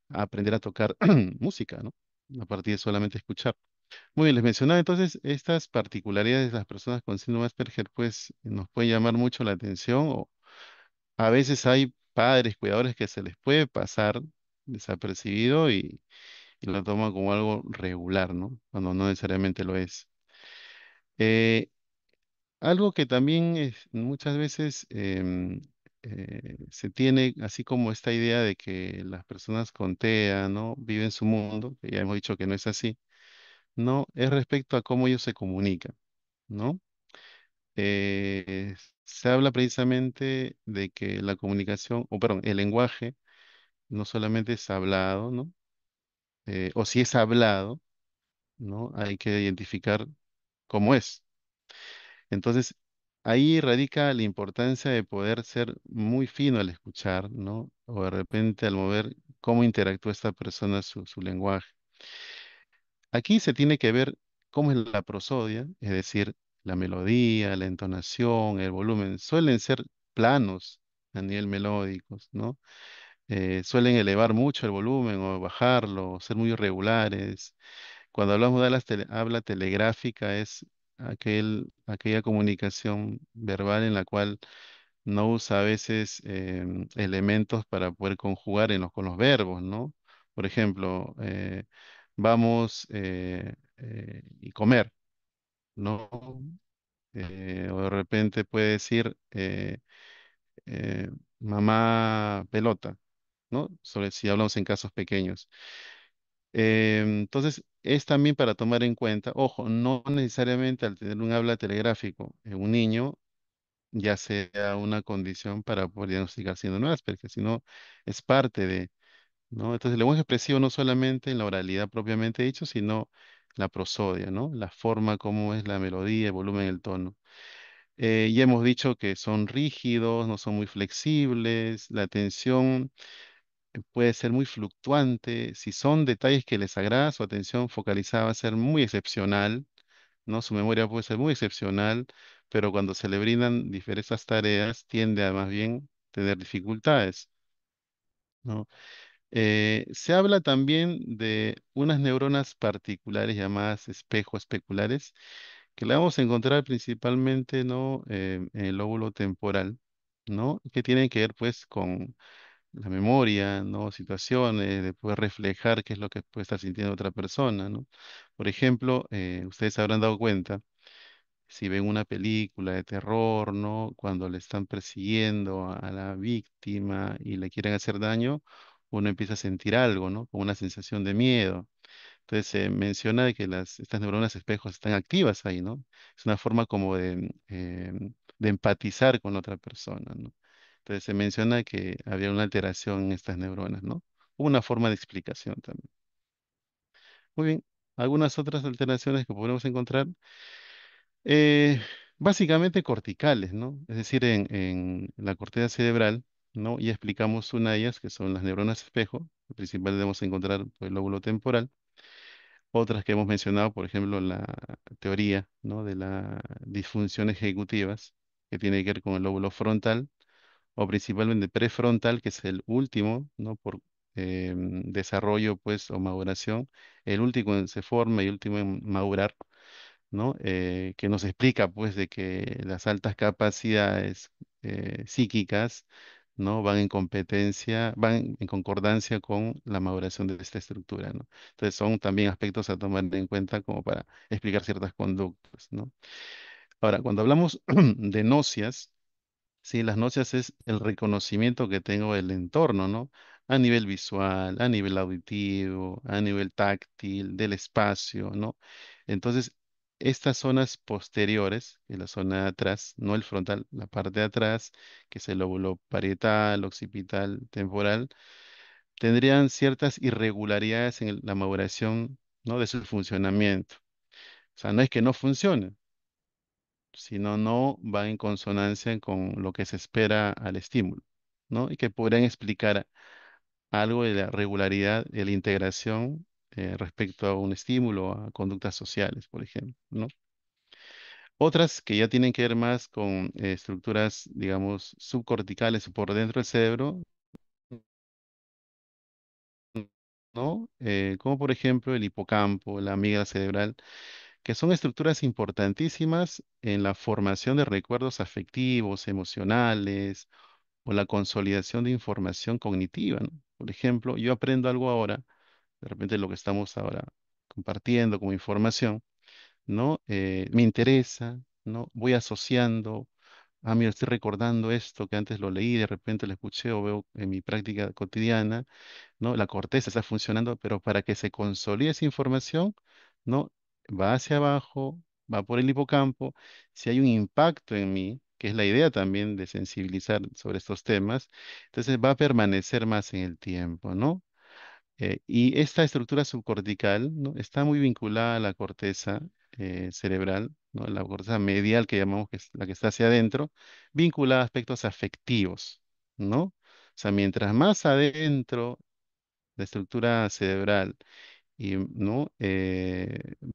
aprender a tocar música, ¿no? A partir de solamente escuchar. Muy bien, les mencionaba entonces estas particularidades de las personas con síndrome de Asperger, pues nos puede llamar mucho la atención o a veces hay padres, cuidadores que se les puede pasar desapercibido y lo toman como algo regular, ¿no? Cuando no necesariamente lo es. Eh, Algo que también muchas veces se tiene, así como esta idea de que las personas con TEA, ¿no? Viven su mundo, que ya hemos dicho que no es así, ¿no? Es respecto a cómo ellos se comunican, ¿no? Se habla precisamente de que la comunicación, o perdón, el lenguaje no solamente es hablado, ¿no? O si es hablado, ¿no? Hay que identificar cómo es. Entonces, ahí radica la importancia de poder ser muy fino al escuchar, ¿no? O de repente al mover cómo interactúa esta persona su lenguaje. Aquí se tiene que ver cómo es la prosodia, es decir, la melodía, la entonación, el volumen, suelen ser planos a nivel melódicos, ¿no? Suelen elevar mucho el volumen o bajarlo, ser muy irregulares. Cuando hablamos de habla telegráfica es aquella comunicación verbal en la cual no usa a veces elementos para poder conjugar con los verbos, ¿no? Por ejemplo, vamos y comer, ¿no? O de repente puede decir eh, mamá pelota, ¿no? Sobre si hablamos en casos pequeños. Entonces, es también para tomar en cuenta, ojo, no necesariamente al tener un habla telegráfico en un niño ya sea una condición para poder diagnosticar síndrome de Asperger, sino es parte de, ¿no? Entonces, el lenguaje expresivo no solamente en la oralidad propiamente dicho, sino la prosodia, ¿no? La forma, cómo es la melodía, el volumen, el tono. Ya hemos dicho que son rígidos, no son muy flexibles, la atención puede ser muy fluctuante. Si son detalles que les agrada, su atención focalizada va a ser muy excepcional, ¿no? Su memoria puede ser muy excepcional, pero cuando se le brindan diversas tareas, tiende a más bien tener dificultades, ¿no? Se habla también de unas neuronas particulares llamadas espejo especulares, que la vamos a encontrar principalmente, ¿no? En el lóbulo temporal, ¿no? Que tienen que ver, pues, con la memoria, ¿no? Situaciones, de poder reflejar qué es lo que puede estar sintiendo otra persona, ¿no? Por ejemplo, ustedes se habrán dado cuenta si ven una película de terror, ¿no? Cuando le están persiguiendo a la víctima y le quieren hacer daño, uno empieza a sentir algo, ¿no? Como una sensación de miedo. Entonces se menciona de que estas neuronas espejos están activas ahí, ¿no? Es una forma como de empatizar con la otra persona, ¿no? Entonces se menciona que había una alteración en estas neuronas, ¿no? Una forma de explicación también. Muy bien. Algunas otras alteraciones que podemos encontrar. Eh, Básicamente corticales, ¿no? Es decir, en la corteza cerebral, ¿no? Ya explicamos una de ellas, que son las neuronas espejo. El principal debemos encontrar pues, el lóbulo temporal. Otras que hemos mencionado, por ejemplo, la teoría, ¿no? De las disfunciones ejecutivas, que tiene que ver con el lóbulo frontal, o principalmente prefrontal, que es el último, ¿no? Por desarrollo, pues, o maduración, el último en se forma y último en madurar, ¿no? Que nos explica, pues, de que las altas capacidades psíquicas, ¿no? Van en competencia, van en concordancia con la maduración de esta estructura, ¿no? Entonces son también aspectos a tomar en cuenta como para explicar ciertas conductas, ¿no? Ahora, cuando hablamos de nocias, sí, las nocias es el reconocimiento que tengo del entorno, ¿no? a nivel visual, a nivel auditivo, a nivel táctil, del espacio, ¿no? Entonces, estas zonas posteriores, que es la zona de atrás, no el frontal, la parte de atrás, que es el lóbulo parietal, occipital, temporal, tendrían ciertas irregularidades en la maduración, ¿no? De su funcionamiento. O sea, no es que no funcionen, sino no va en consonancia con lo que se espera al estímulo, ¿no? Y que podrían explicar algo de la regularidad de la integración respecto a un estímulo, a conductas sociales, por ejemplo, ¿no? Otras que ya tienen que ver más con estructuras, digamos, subcorticales o por dentro del cerebro, ¿no? Como por ejemplo el hipocampo, la amígdala cerebral, que son estructuras importantísimas en la formación de recuerdos afectivos, emocionales o la consolidación de información cognitiva, ¿no? Por ejemplo, yo aprendo algo ahora, de repente lo que estamos ahora compartiendo como información, ¿no? Me interesa, ¿no? Voy asociando, mira, estoy recordando esto que antes lo leí, de repente lo escuché o veo en mi práctica cotidiana, ¿no? La corteza está funcionando, pero para que se consolide esa información, ¿no? Va hacia abajo, va por el hipocampo. Si hay un impacto en mí, que es la idea también de sensibilizar sobre estos temas, entonces va a permanecer más en el tiempo, ¿no? Y esta estructura subcortical, ¿no? Está muy vinculada a la corteza cerebral, ¿no? La corteza medial que llamamos que es la que está hacia adentro, vinculada a aspectos afectivos, ¿no? O sea, mientras más adentro la estructura cerebral y no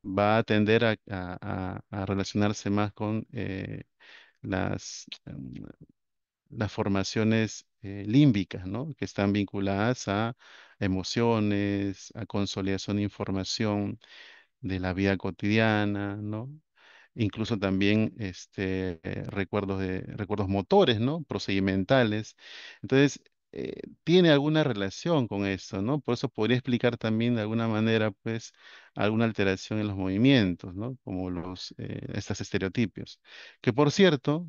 va a tender a relacionarse más con las, las formaciones límbicas, ¿no? Que están vinculadas a emociones, a consolidación de información de la vida cotidiana, ¿no? Incluso también recuerdos motores, ¿no? Procedimentales. Entonces, tiene alguna relación con esto, ¿no? Por eso podría explicar también de alguna manera, pues, alguna alteración en los movimientos, ¿no? Como estas estereotipias. Que por cierto,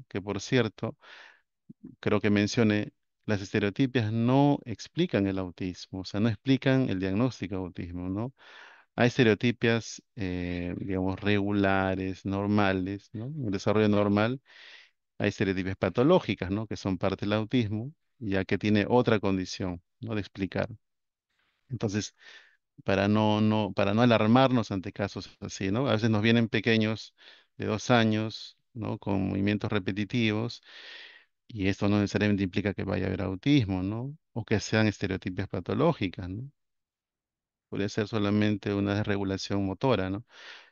creo que mencioné, las estereotipias no explican el autismo, o sea, no explican el diagnóstico de autismo, ¿no? Hay estereotipias, digamos, regulares, normales, ¿no? Un desarrollo normal. Hay estereotipias patológicas, ¿no? Que son parte del autismo, ya que tiene otra condición, ¿no? De explicar. Entonces, para no alarmarnos ante casos así, ¿no? A veces nos vienen pequeños de 2 años, ¿no? Con movimientos repetitivos, y esto no necesariamente implica que vaya a haber autismo, ¿no? O que sean estereotipias patológicas, ¿no? Puede ser solamente una desregulación motora, ¿no?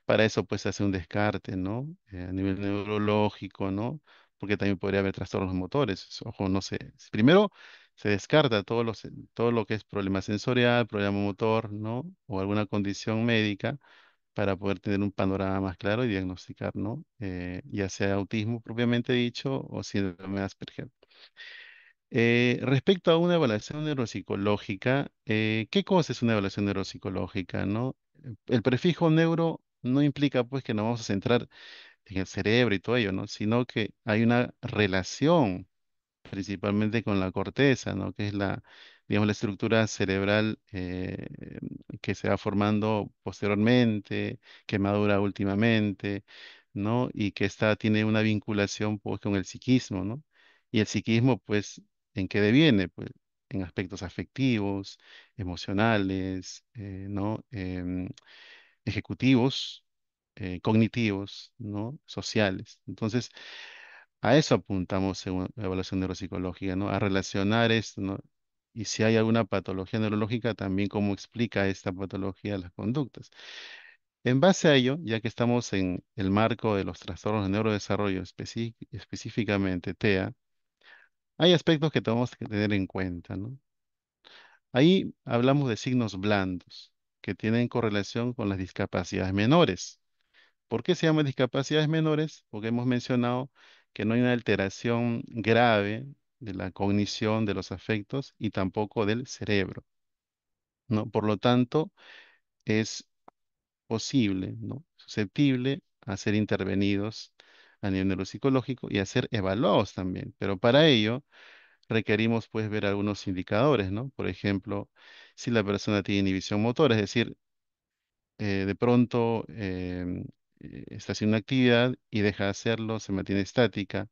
Para eso pues se hace un descarte, ¿no? A nivel neurológico, ¿no? Porque también podría haber trastornos motores. Ojo, no sé. Primero se descarta todo lo que es problema sensorial, problema motor, ¿no? O alguna condición médica para poder tener un panorama más claro y diagnosticar, ¿no? Ya sea autismo propiamente dicho o síndrome de Asperger. Respecto a una evaluación neuropsicológica, ¿qué cosa es una evaluación neuropsicológica, no? El prefijo neuro no implica pues que nos vamos a centrar en el cerebro y todo ello, ¿no? Sino que hay una relación principalmente con la corteza, ¿no? Que es digamos, la estructura cerebral que se va formando posteriormente, que madura últimamente, ¿no? Y que tiene una vinculación pues con el psiquismo, ¿no? Y el psiquismo, pues, ¿en qué deviene? Pues en aspectos afectivos, emocionales, ¿no? Ejecutivos, cognitivos, ¿no? Sociales. Entonces, a eso apuntamos en la evaluación neuropsicológica, ¿no? A relacionar esto, ¿no? Y si hay alguna patología neurológica, también cómo explica esta patología las conductas. En base a ello, ya que estamos en el marco de los trastornos de neurodesarrollo, específicamente TEA, hay aspectos que tenemos que tener en cuenta, ¿no? Ahí hablamos de signos blandos que tienen correlación con las discapacidades menores. ¿Por qué se llaman discapacidades menores? Porque hemos mencionado que no hay una alteración grave de la cognición, de los afectos y tampoco del cerebro, ¿no? Por lo tanto, es posible, ¿no? Susceptible a ser intervenidos a nivel neuropsicológico y a ser evaluados también. Pero para ello requerimos pues ver algunos indicadores, ¿no? Por ejemplo, si la persona tiene inhibición motora, es decir, de pronto está haciendo una actividad y deja de hacerlo, se mantiene estática,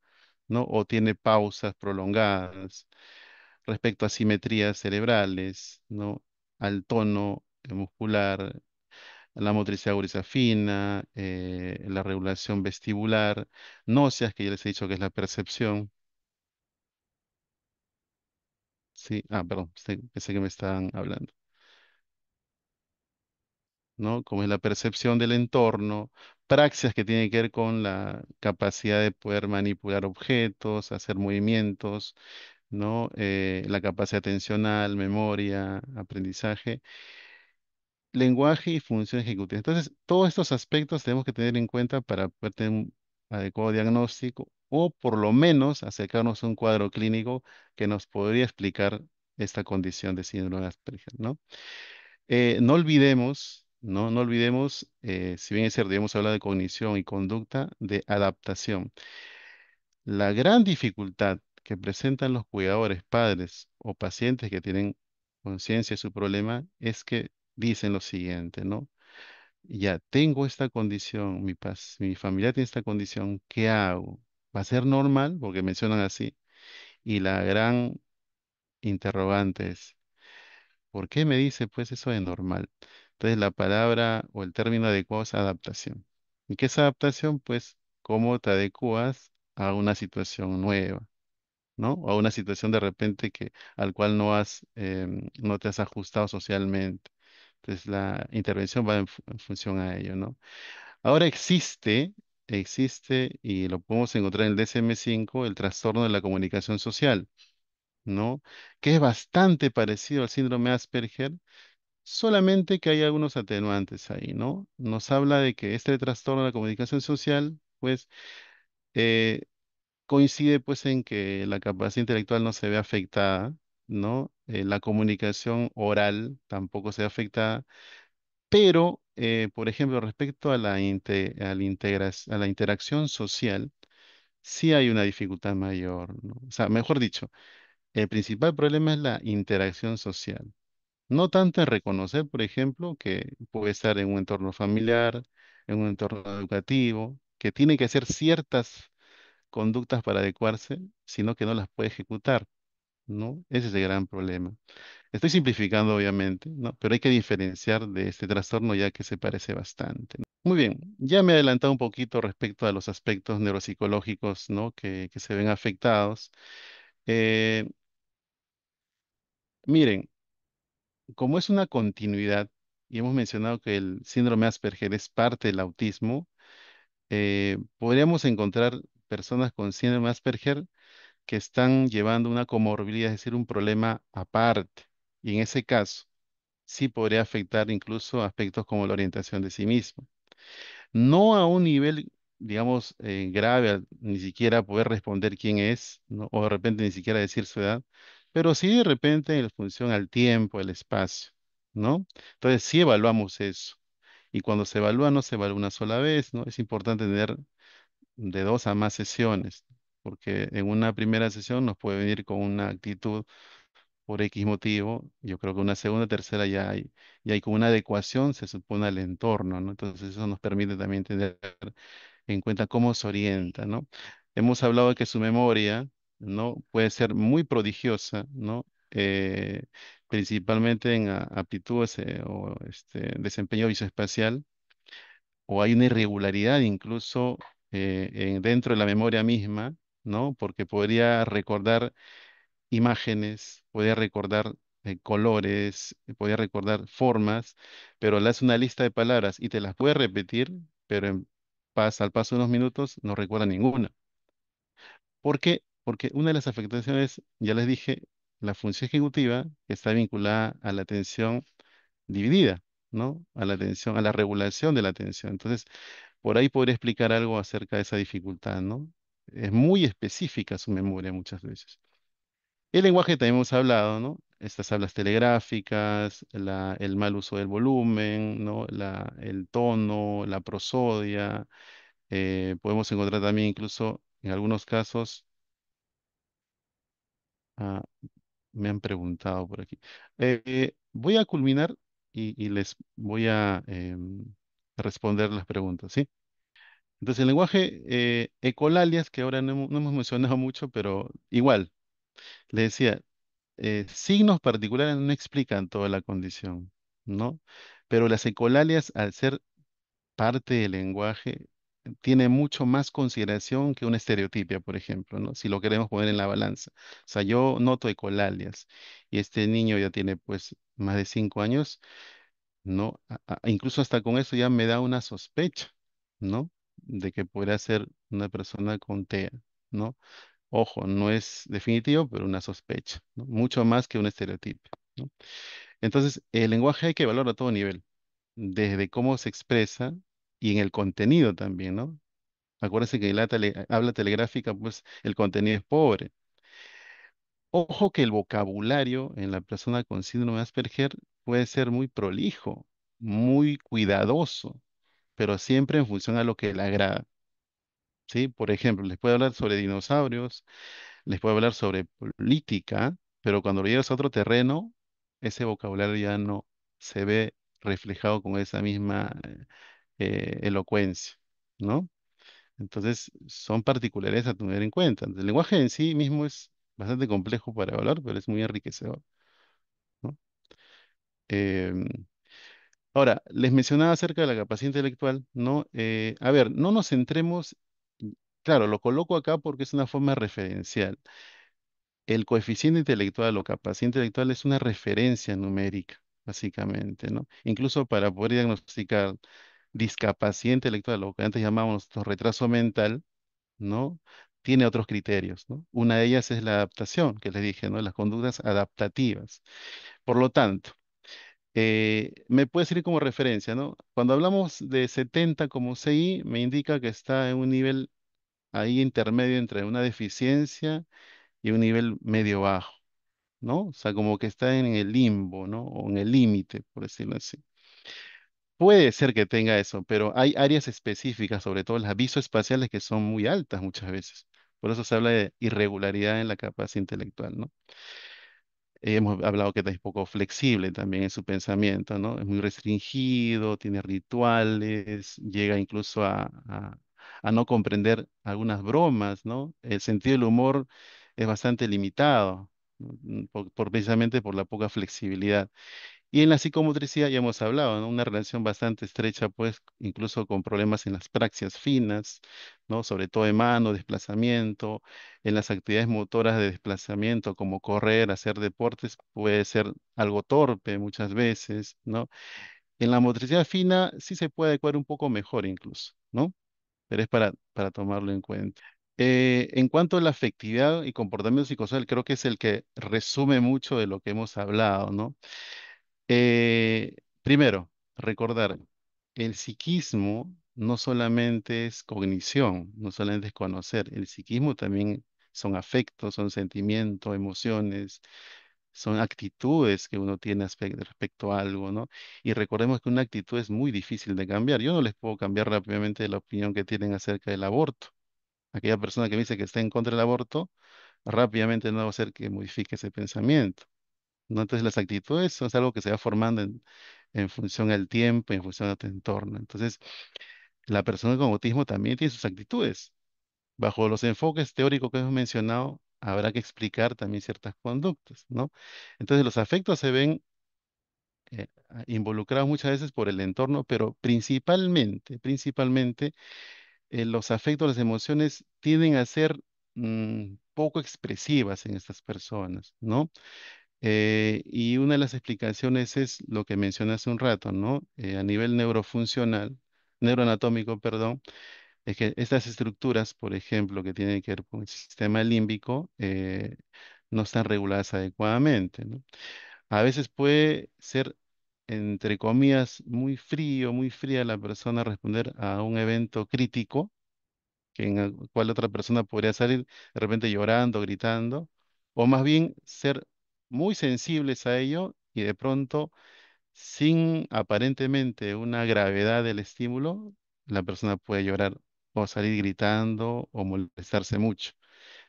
¿no? O tiene pausas prolongadas respecto a simetrías cerebrales, ¿no? Al tono muscular, a la motricidad gruesa fina, la regulación vestibular, náuseas, que ya les he dicho que es la percepción, ¿sí? Ah, perdón, pensé que me estaban hablando. ¿No? Como es la percepción del entorno, praxias que tiene que ver con la capacidad de poder manipular objetos, hacer movimientos, ¿no? La capacidad atencional, memoria, aprendizaje, lenguaje y función ejecutiva. Entonces, todos estos aspectos tenemos que tener en cuenta para poder tener un adecuado diagnóstico o por lo menos acercarnos a un cuadro clínico que nos podría explicar esta condición de síndrome de Asperger, ¿no? No olvidemos, no olvidemos, si bien es cierto, ya hemos hablado de cognición y conducta, de adaptación. La gran dificultad que presentan los cuidadores, padres o pacientes que tienen conciencia de su problema es que dicen lo siguiente, ¿no? Ya tengo esta condición, mi familia tiene esta condición, ¿qué hago? ¿Va a ser normal? Porque mencionan así. Y la gran interrogante es, ¿por qué me dice pues eso de normal? Entonces la palabra o el término adecuado es adaptación. ¿Y qué es adaptación? Pues cómo te adecuas a una situación nueva, ¿no? O a una situación de repente que al cual no te has ajustado socialmente. Entonces la intervención va en función a ello, ¿no? Ahora existe y lo podemos encontrar en el DSM-5, el trastorno de la comunicación social, ¿no? Que es bastante parecido al síndrome Asperger, solamente que hay algunos atenuantes ahí, ¿no? Nos habla de que este trastorno de la comunicación social, pues, eh, coincide pues en que la capacidad intelectual no se ve afectada, ¿no? La comunicación oral tampoco se ve afectada, pero, por ejemplo, respecto a a la interacción social, sí hay una dificultad mayor, ¿no? O sea, mejor dicho, el principal problema es la interacción social. No tanto en reconocer, por ejemplo, que puede estar en un entorno familiar, en un entorno educativo, que tiene que hacer ciertas conductas para adecuarse, sino que no las puede ejecutar, ¿no? Ese es el gran problema. Estoy simplificando, obviamente, ¿no? Pero hay que diferenciar de este trastorno ya que se parece bastante, ¿no? Muy bien, ya me he adelantado un poquito respecto a los aspectos neuropsicológicos, ¿no? Que se ven afectados. Eh, Miren, como es una continuidad, y hemos mencionado que el síndrome Asperger es parte del autismo, podríamos encontrar personas con síndrome Asperger que están llevando una comorbilidad, es decir, un problema aparte. Y en ese caso, sí podría afectar incluso aspectos como la orientación de sí mismo. No a un nivel, digamos, grave, ni siquiera poder responder quién es, ¿no? O de repente ni siquiera decir su edad, pero sí de repente en función al tiempo, el espacio, ¿no? Entonces sí evaluamos eso. Y cuando se evalúa, no se evalúa una sola vez, ¿no? Es importante tener de dos a más sesiones, porque en una primera sesión nos puede venir con una actitud por X motivo. Yo creo que una segunda, tercera ya hay como una adecuación, se supone, al entorno, ¿no? Entonces eso nos permite también tener en cuenta cómo se orienta, ¿no? Hemos hablado de que su memoria, ¿no? Puede ser muy prodigiosa, ¿no? Principalmente en aptitudes o desempeño visoespacial, o hay una irregularidad incluso dentro de la memoria misma, ¿no? Porque podría recordar imágenes, podía recordar colores, podía recordar formas, pero le hace una lista de palabras y te las puede repetir, pero al paso de unos minutos no recuerda ninguna. ¿Por qué? Porque una de las afectaciones, ya les dije, la función ejecutiva que está vinculada a la atención dividida, ¿no? A la atención, a la regulación de la atención. Entonces, por ahí podría explicar algo acerca de esa dificultad, ¿no? Es muy específica su memoria muchas veces. El lenguaje también hemos hablado, ¿no? Estas hablas telegráficas, el mal uso del volumen, ¿no? El tono, la prosodia. Podemos encontrar también incluso en algunos casos Ah, me han preguntado por aquí. Voy a culminar y les voy a responder las preguntas, ¿sí? Entonces, el lenguaje ecolalias, que ahora no hemos mencionado mucho, pero igual, le decía, signos particulares no explican toda la condición, ¿no? Pero las ecolalias, al ser parte del lenguaje, tiene mucho más consideración que una estereotipia, por ejemplo, ¿no? Si lo queremos poner en la balanza. O sea, yo noto ecolalias y este niño ya tiene pues más de 5 años, ¿no? Incluso hasta con eso ya me da una sospecha, ¿no? De que pueda ser una persona con TEA, ¿no? Ojo, no es definitivo, pero una sospecha, ¿no? Mucho más que un estereotipo, ¿no? Entonces, el lenguaje hay que evaluarlo a todo nivel, desde cómo se expresa y en el contenido también, ¿no? Acuérdense que en la habla telegráfica, pues el contenido es pobre. Ojo que el vocabulario en la persona con síndrome de Asperger puede ser muy prolijo, muy cuidadoso, pero siempre en función a lo que le agrada, ¿sí? Por ejemplo, les puedo hablar sobre dinosaurios, les puedo hablar sobre política, pero cuando lo llevas a otro terreno, ese vocabulario ya no se ve reflejado con esa misma elocuencia, ¿no? Entonces, son particulares a tener en cuenta. El lenguaje en sí mismo es bastante complejo para evaluar, pero es muy enriquecedor, ¿no? Em, Ahora, les mencionaba acerca de la capacidad intelectual, ¿no? A ver, no nos centremos, claro, lo coloco acá porque es una forma referencial. El coeficiente intelectual o capacidad intelectual es una referencia numérica, básicamente, ¿no? Incluso para poder diagnosticar discapacidad intelectual, lo que antes llamábamos nosotros retraso mental, ¿no? Tiene otros criterios, ¿no? Una de ellas es la adaptación, que les dije, ¿no? Las conductas adaptativas. Por lo tanto, me puede servir como referencia, ¿no? Cuando hablamos de 70 como CI, me indica que está en un nivel ahí intermedio entre una deficiencia y un nivel medio bajo, ¿no? O sea, como que está en el limbo, ¿no? O en el límite, por decirlo así. Puede ser que tenga eso, pero hay áreas específicas, sobre todo las visoespaciales, que son muy altas muchas veces. Por eso se habla de irregularidad en la capacidad intelectual, ¿no? Hemos hablado que es poco flexible también en su pensamiento, ¿no? Es muy restringido, tiene rituales, llega incluso a no comprender algunas bromas, ¿no? El sentido del humor es bastante limitado, ¿no? Precisamente por la poca flexibilidad. Y en la psicomotricidad ya hemos hablado, ¿no? Una relación bastante estrecha, pues, incluso con problemas en las praxias finas, ¿no? Sobre todo de mano, desplazamiento, en las actividades motoras de desplazamiento, como correr, hacer deportes, puede ser algo torpe muchas veces, ¿no? En la motricidad fina sí se puede adecuar un poco mejor incluso, ¿no? Pero es para tomarlo en cuenta. En cuanto a la afectividad y comportamiento psicosocial, creo que es el que resume mucho de lo que hemos hablado, ¿no? Primero, recordar, el psiquismo no solamente es cognición, no solamente es conocer, el psiquismo también son afectos, son sentimientos, emociones, son actitudes que uno tiene respecto a algo, ¿no? Y recordemos que una actitud es muy difícil de cambiar. Yo no les puedo cambiar rápidamente la opinión que tienen acerca del aborto. Aquella persona que me dice que está en contra del aborto, rápidamente no va a hacer que modifique ese pensamiento, ¿no? Entonces las actitudes son algo que se va formando en función al tiempo y en función a tu entorno. Entonces, la persona con autismo también tiene sus actitudes. Bajo los enfoques teóricos que hemos mencionado, habrá que explicar también ciertas conductas, ¿no? Entonces, los afectos se ven involucrados muchas veces por el entorno, pero principalmente, los afectos, las emociones tienden a ser poco expresivas en estas personas, ¿no? Y una de las explicaciones es lo que mencioné hace un rato, ¿no? A nivel neurofuncional, neuroanatómico, perdón, es que estas estructuras, por ejemplo, que tienen que ver con el sistema límbico, no están reguladas adecuadamente, ¿no? A veces puede ser, entre comillas, muy frío, muy fría la persona responder a un evento crítico que en el cual otra persona podría salir de repente llorando, gritando, o más bien ser muy sensibles a ello y de pronto, sin aparentemente una gravedad del estímulo, la persona puede llorar o salir gritando o molestarse mucho.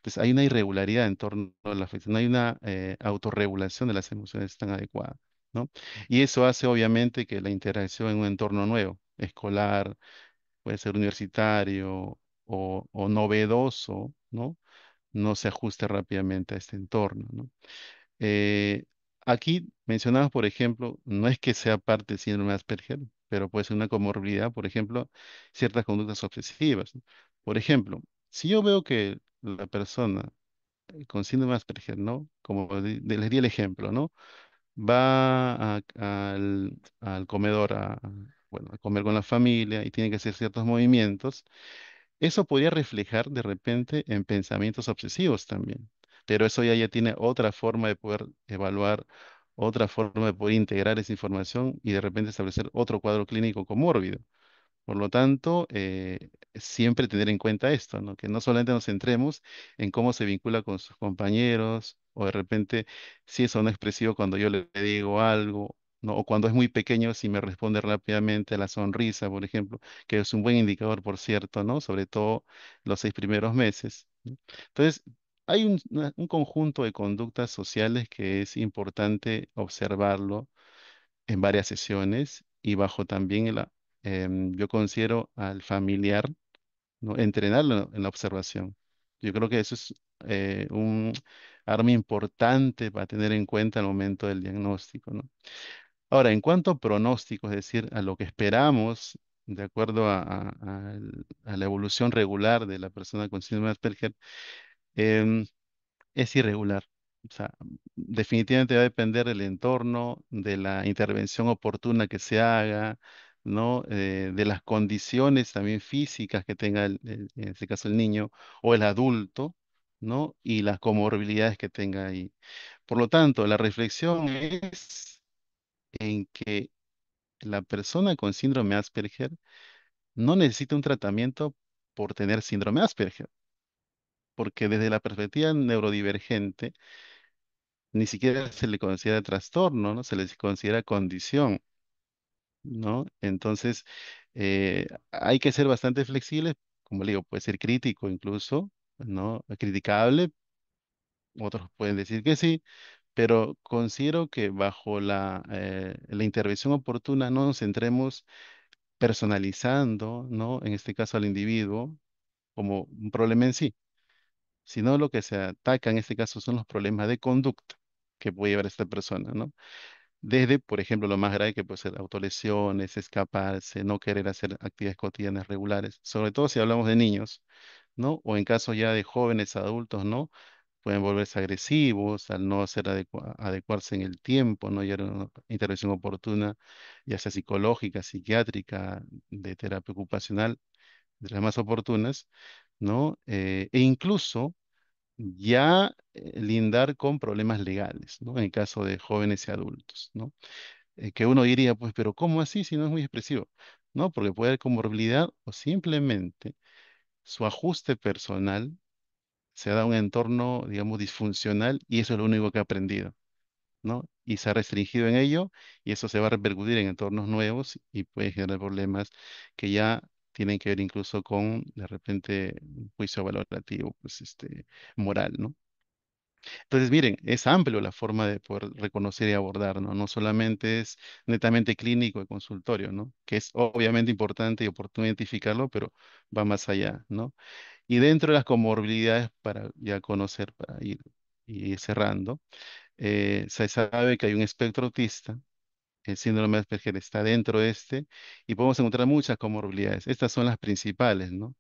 Entonces hay una irregularidad en torno a la afección, no hay una autorregulación de las emociones tan adecuada, ¿no? Y eso hace obviamente que la interacción en un entorno nuevo, escolar, puede ser universitario o novedoso, ¿no? No se ajuste rápidamente a este entorno, ¿no? Eh, Aquí mencionamos, por ejemplo, no es que sea parte del síndrome de Asperger, pero puede ser una comorbilidad, por ejemplo, ciertas conductas obsesivas, ¿no? Por ejemplo, si yo veo que la persona con síndrome de Asperger, ¿no? Como les di el ejemplo, ¿no? Va al comedor bueno, a comer con la familia y tiene que hacer ciertos movimientos, eso podría reflejar de repente en pensamientos obsesivos también, pero eso ya tiene otra forma de poder evaluar, otra forma de poder integrar esa información y de repente establecer otro cuadro clínico comórbido. Por lo tanto, siempre tener en cuenta esto, ¿no? Que no solamente nos centremos en cómo se vincula con sus compañeros, o de repente si es o no expresivo cuando yo le digo algo, ¿no? O cuando es muy pequeño, si me responde rápidamente a la sonrisa, por ejemplo, que es un buen indicador, por cierto, ¿no? Sobre todo los 6 primeros meses, ¿no? Entonces, hay un conjunto de conductas sociales que es importante observarlo en varias sesiones y bajo también yo considero al familiar, ¿no? Entrenarlo en la observación. Yo creo que eso es un arma importante para tener en cuenta al momento del diagnóstico, ¿no? Ahora, en cuanto a pronóstico, es decir, a lo que esperamos, de acuerdo a la evolución regular de la persona con síndrome de Asperger, em, es irregular. O sea, definitivamente va a depender del entorno, de la intervención oportuna que se haga, ¿no? De las condiciones también físicas que tenga en este caso el niño o el adulto, ¿no? Y las comorbilidades que tenga ahí. Por lo tanto, la reflexión es en que la persona con síndrome Asperger no necesita un tratamiento por tener síndrome Asperger, porque desde la perspectiva neurodivergente, ni siquiera se le considera trastorno, ¿no? Se les considera condición, ¿no? Entonces, hay que ser bastante flexibles, como le digo, puede ser crítico incluso, ¿no? Criticable, otros pueden decir que sí, pero considero que bajo la intervención oportuna no nos centremos personalizando, ¿no? En este caso al individuo como un problema en sí, sino lo que se ataca en este caso son los problemas de conducta que puede llevar esta persona, ¿no? Desde, por ejemplo, lo más grave que puede ser autolesiones, escaparse, no querer hacer actividades cotidianas regulares, sobre todo si hablamos de niños, ¿no? O en caso ya de jóvenes adultos, ¿no? Pueden volverse agresivos al no hacer adecuarse en el tiempo, no llegar a una intervención oportuna, ya sea psicológica, psiquiátrica, de terapia ocupacional, de las más oportunas, ¿no? E incluso ya lindar con problemas legales, ¿no? En el caso de jóvenes y adultos, ¿no? Que uno diría, pues, pero ¿cómo así si no es muy expresivo? No, porque puede haber comorbilidad o simplemente su ajuste personal se da a un entorno, digamos, disfuncional y eso es lo único que ha aprendido, ¿no? Y se ha restringido en ello y eso se va a repercutir en entornos nuevos y puede generar problemas que ya tienen que ver incluso con, de repente, un juicio valorativo, pues, moral, ¿no? Entonces, miren, es amplio la forma de poder reconocer y abordar, ¿no? No solamente es netamente clínico y consultorio, ¿no? Que es obviamente importante y oportuno identificarlo, pero va más allá, ¿no? Y dentro de las comorbilidades, para ya conocer, para ir cerrando, se sabe que hay un espectro autista. El síndrome de Asperger está dentro de y podemos encontrar muchas comorbilidades. Estas son las principales, ¿no?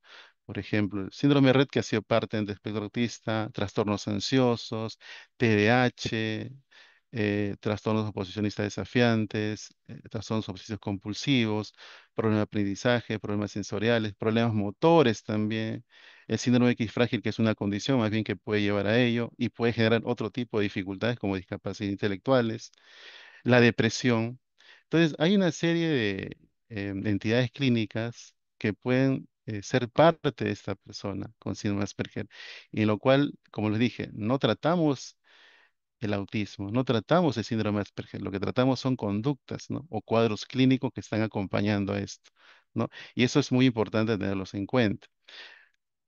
Por ejemplo, el síndrome de Rett que ha sido parte del espectro autista, trastornos ansiosos, TDAH, trastornos oposicionistas desafiantes, trastornos obsesivos compulsivos, problemas de aprendizaje, problemas sensoriales, problemas motores también, el síndrome X frágil que es una condición más bien que puede llevar a ello y puede generar otro tipo de dificultades como discapacidades intelectuales, la depresión. Entonces, hay una serie de entidades clínicas que pueden ser parte de esta persona con síndrome de Asperger, y en lo cual, como les dije, no tratamos el autismo, no tratamos el síndrome de Asperger, lo que tratamos son conductas, ¿no? O cuadros clínicos que están acompañando a esto, ¿no? Y eso es muy importante tenerlos en cuenta.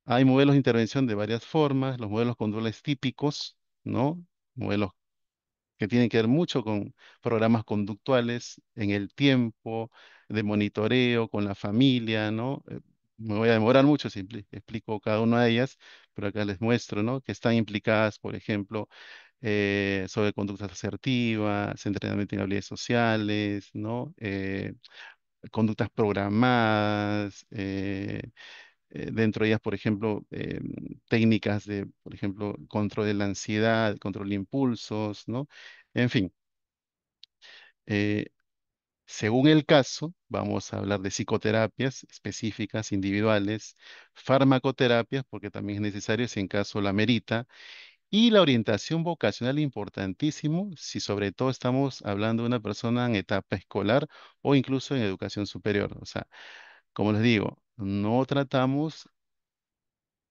Hay modelos de intervención de varias formas, los modelos conductuales típicos, ¿no? Modelos que tienen que ver mucho con programas conductuales en el tiempo, de monitoreo con la familia, ¿no? Me voy a demorar mucho si explico cada una de ellas, pero acá les muestro, ¿no? Que están implicadas, por ejemplo, sobre conductas asertivas, entrenamiento en habilidades sociales, ¿no? Conductas programadas, dentro de ellas, por ejemplo, técnicas de, por ejemplo, control de la ansiedad, control de impulsos, ¿no? En fin, eh, según el caso, vamos a hablar de psicoterapias específicas, individuales, farmacoterapias, porque también es necesario si en caso la merita, y la orientación vocacional importantísimo, si sobre todo estamos hablando de una persona en etapa escolar o incluso en educación superior. O sea, como les digo, no tratamos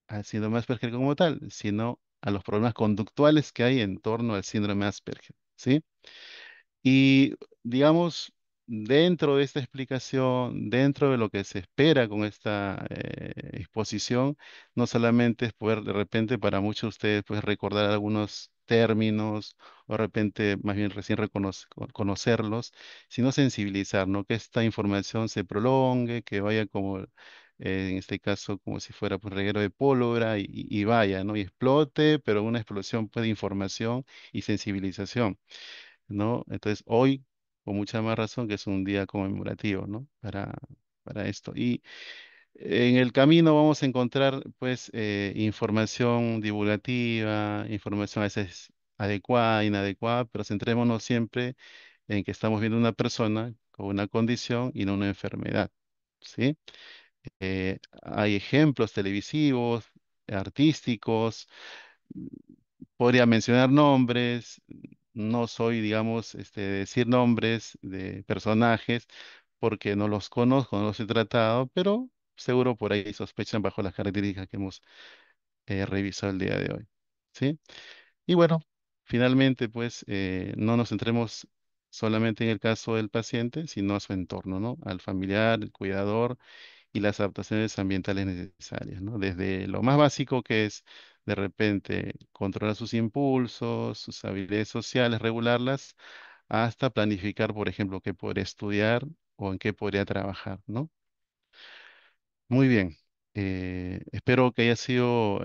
al síndrome de Asperger como tal, sino a los problemas conductuales que hay en torno al síndrome de Asperger, ¿sí? Y digamos, dentro de esta explicación, dentro de lo que se espera con esta exposición, no solamente es poder de repente para muchos de ustedes pues recordar algunos términos o de repente más bien recién conocerlos, sino sensibilizar, ¿no? Que esta información se prolongue, que vaya como, en este caso, como si fuera pues reguero de pólvora y vaya, ¿no? Y explote, pero una explosión pues, de información y sensibilización. ¿No? Entonces, hoy, con mucha más razón, que es un día conmemorativo, ¿no? Para esto. Y en el camino vamos a encontrar, pues, información divulgativa, información a veces adecuada, inadecuada, pero centrémonos siempre en que estamos viendo una persona con una condición y no una enfermedad, ¿sí? Hay ejemplos televisivos, artísticos. Podría mencionar nombres, no soy, digamos, de decir nombres de personajes porque no los conozco, no los he tratado, pero seguro por ahí sospechan bajo las características que hemos revisado el día de hoy. ¿Sí? Y bueno, finalmente, pues, no nos centremos solamente en el caso del paciente, sino a su entorno, ¿no? Al familiar, el cuidador y las adaptaciones ambientales necesarias, ¿no? Desde lo más básico que es de repente controlar sus impulsos, sus habilidades sociales, regularlas, hasta planificar, por ejemplo, qué podría estudiar o en qué podría trabajar, ¿no? Muy bien. Espero que haya sido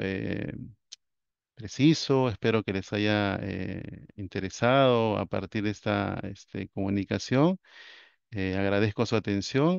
preciso, espero que les haya interesado a partir de esta comunicación. Agradezco su atención.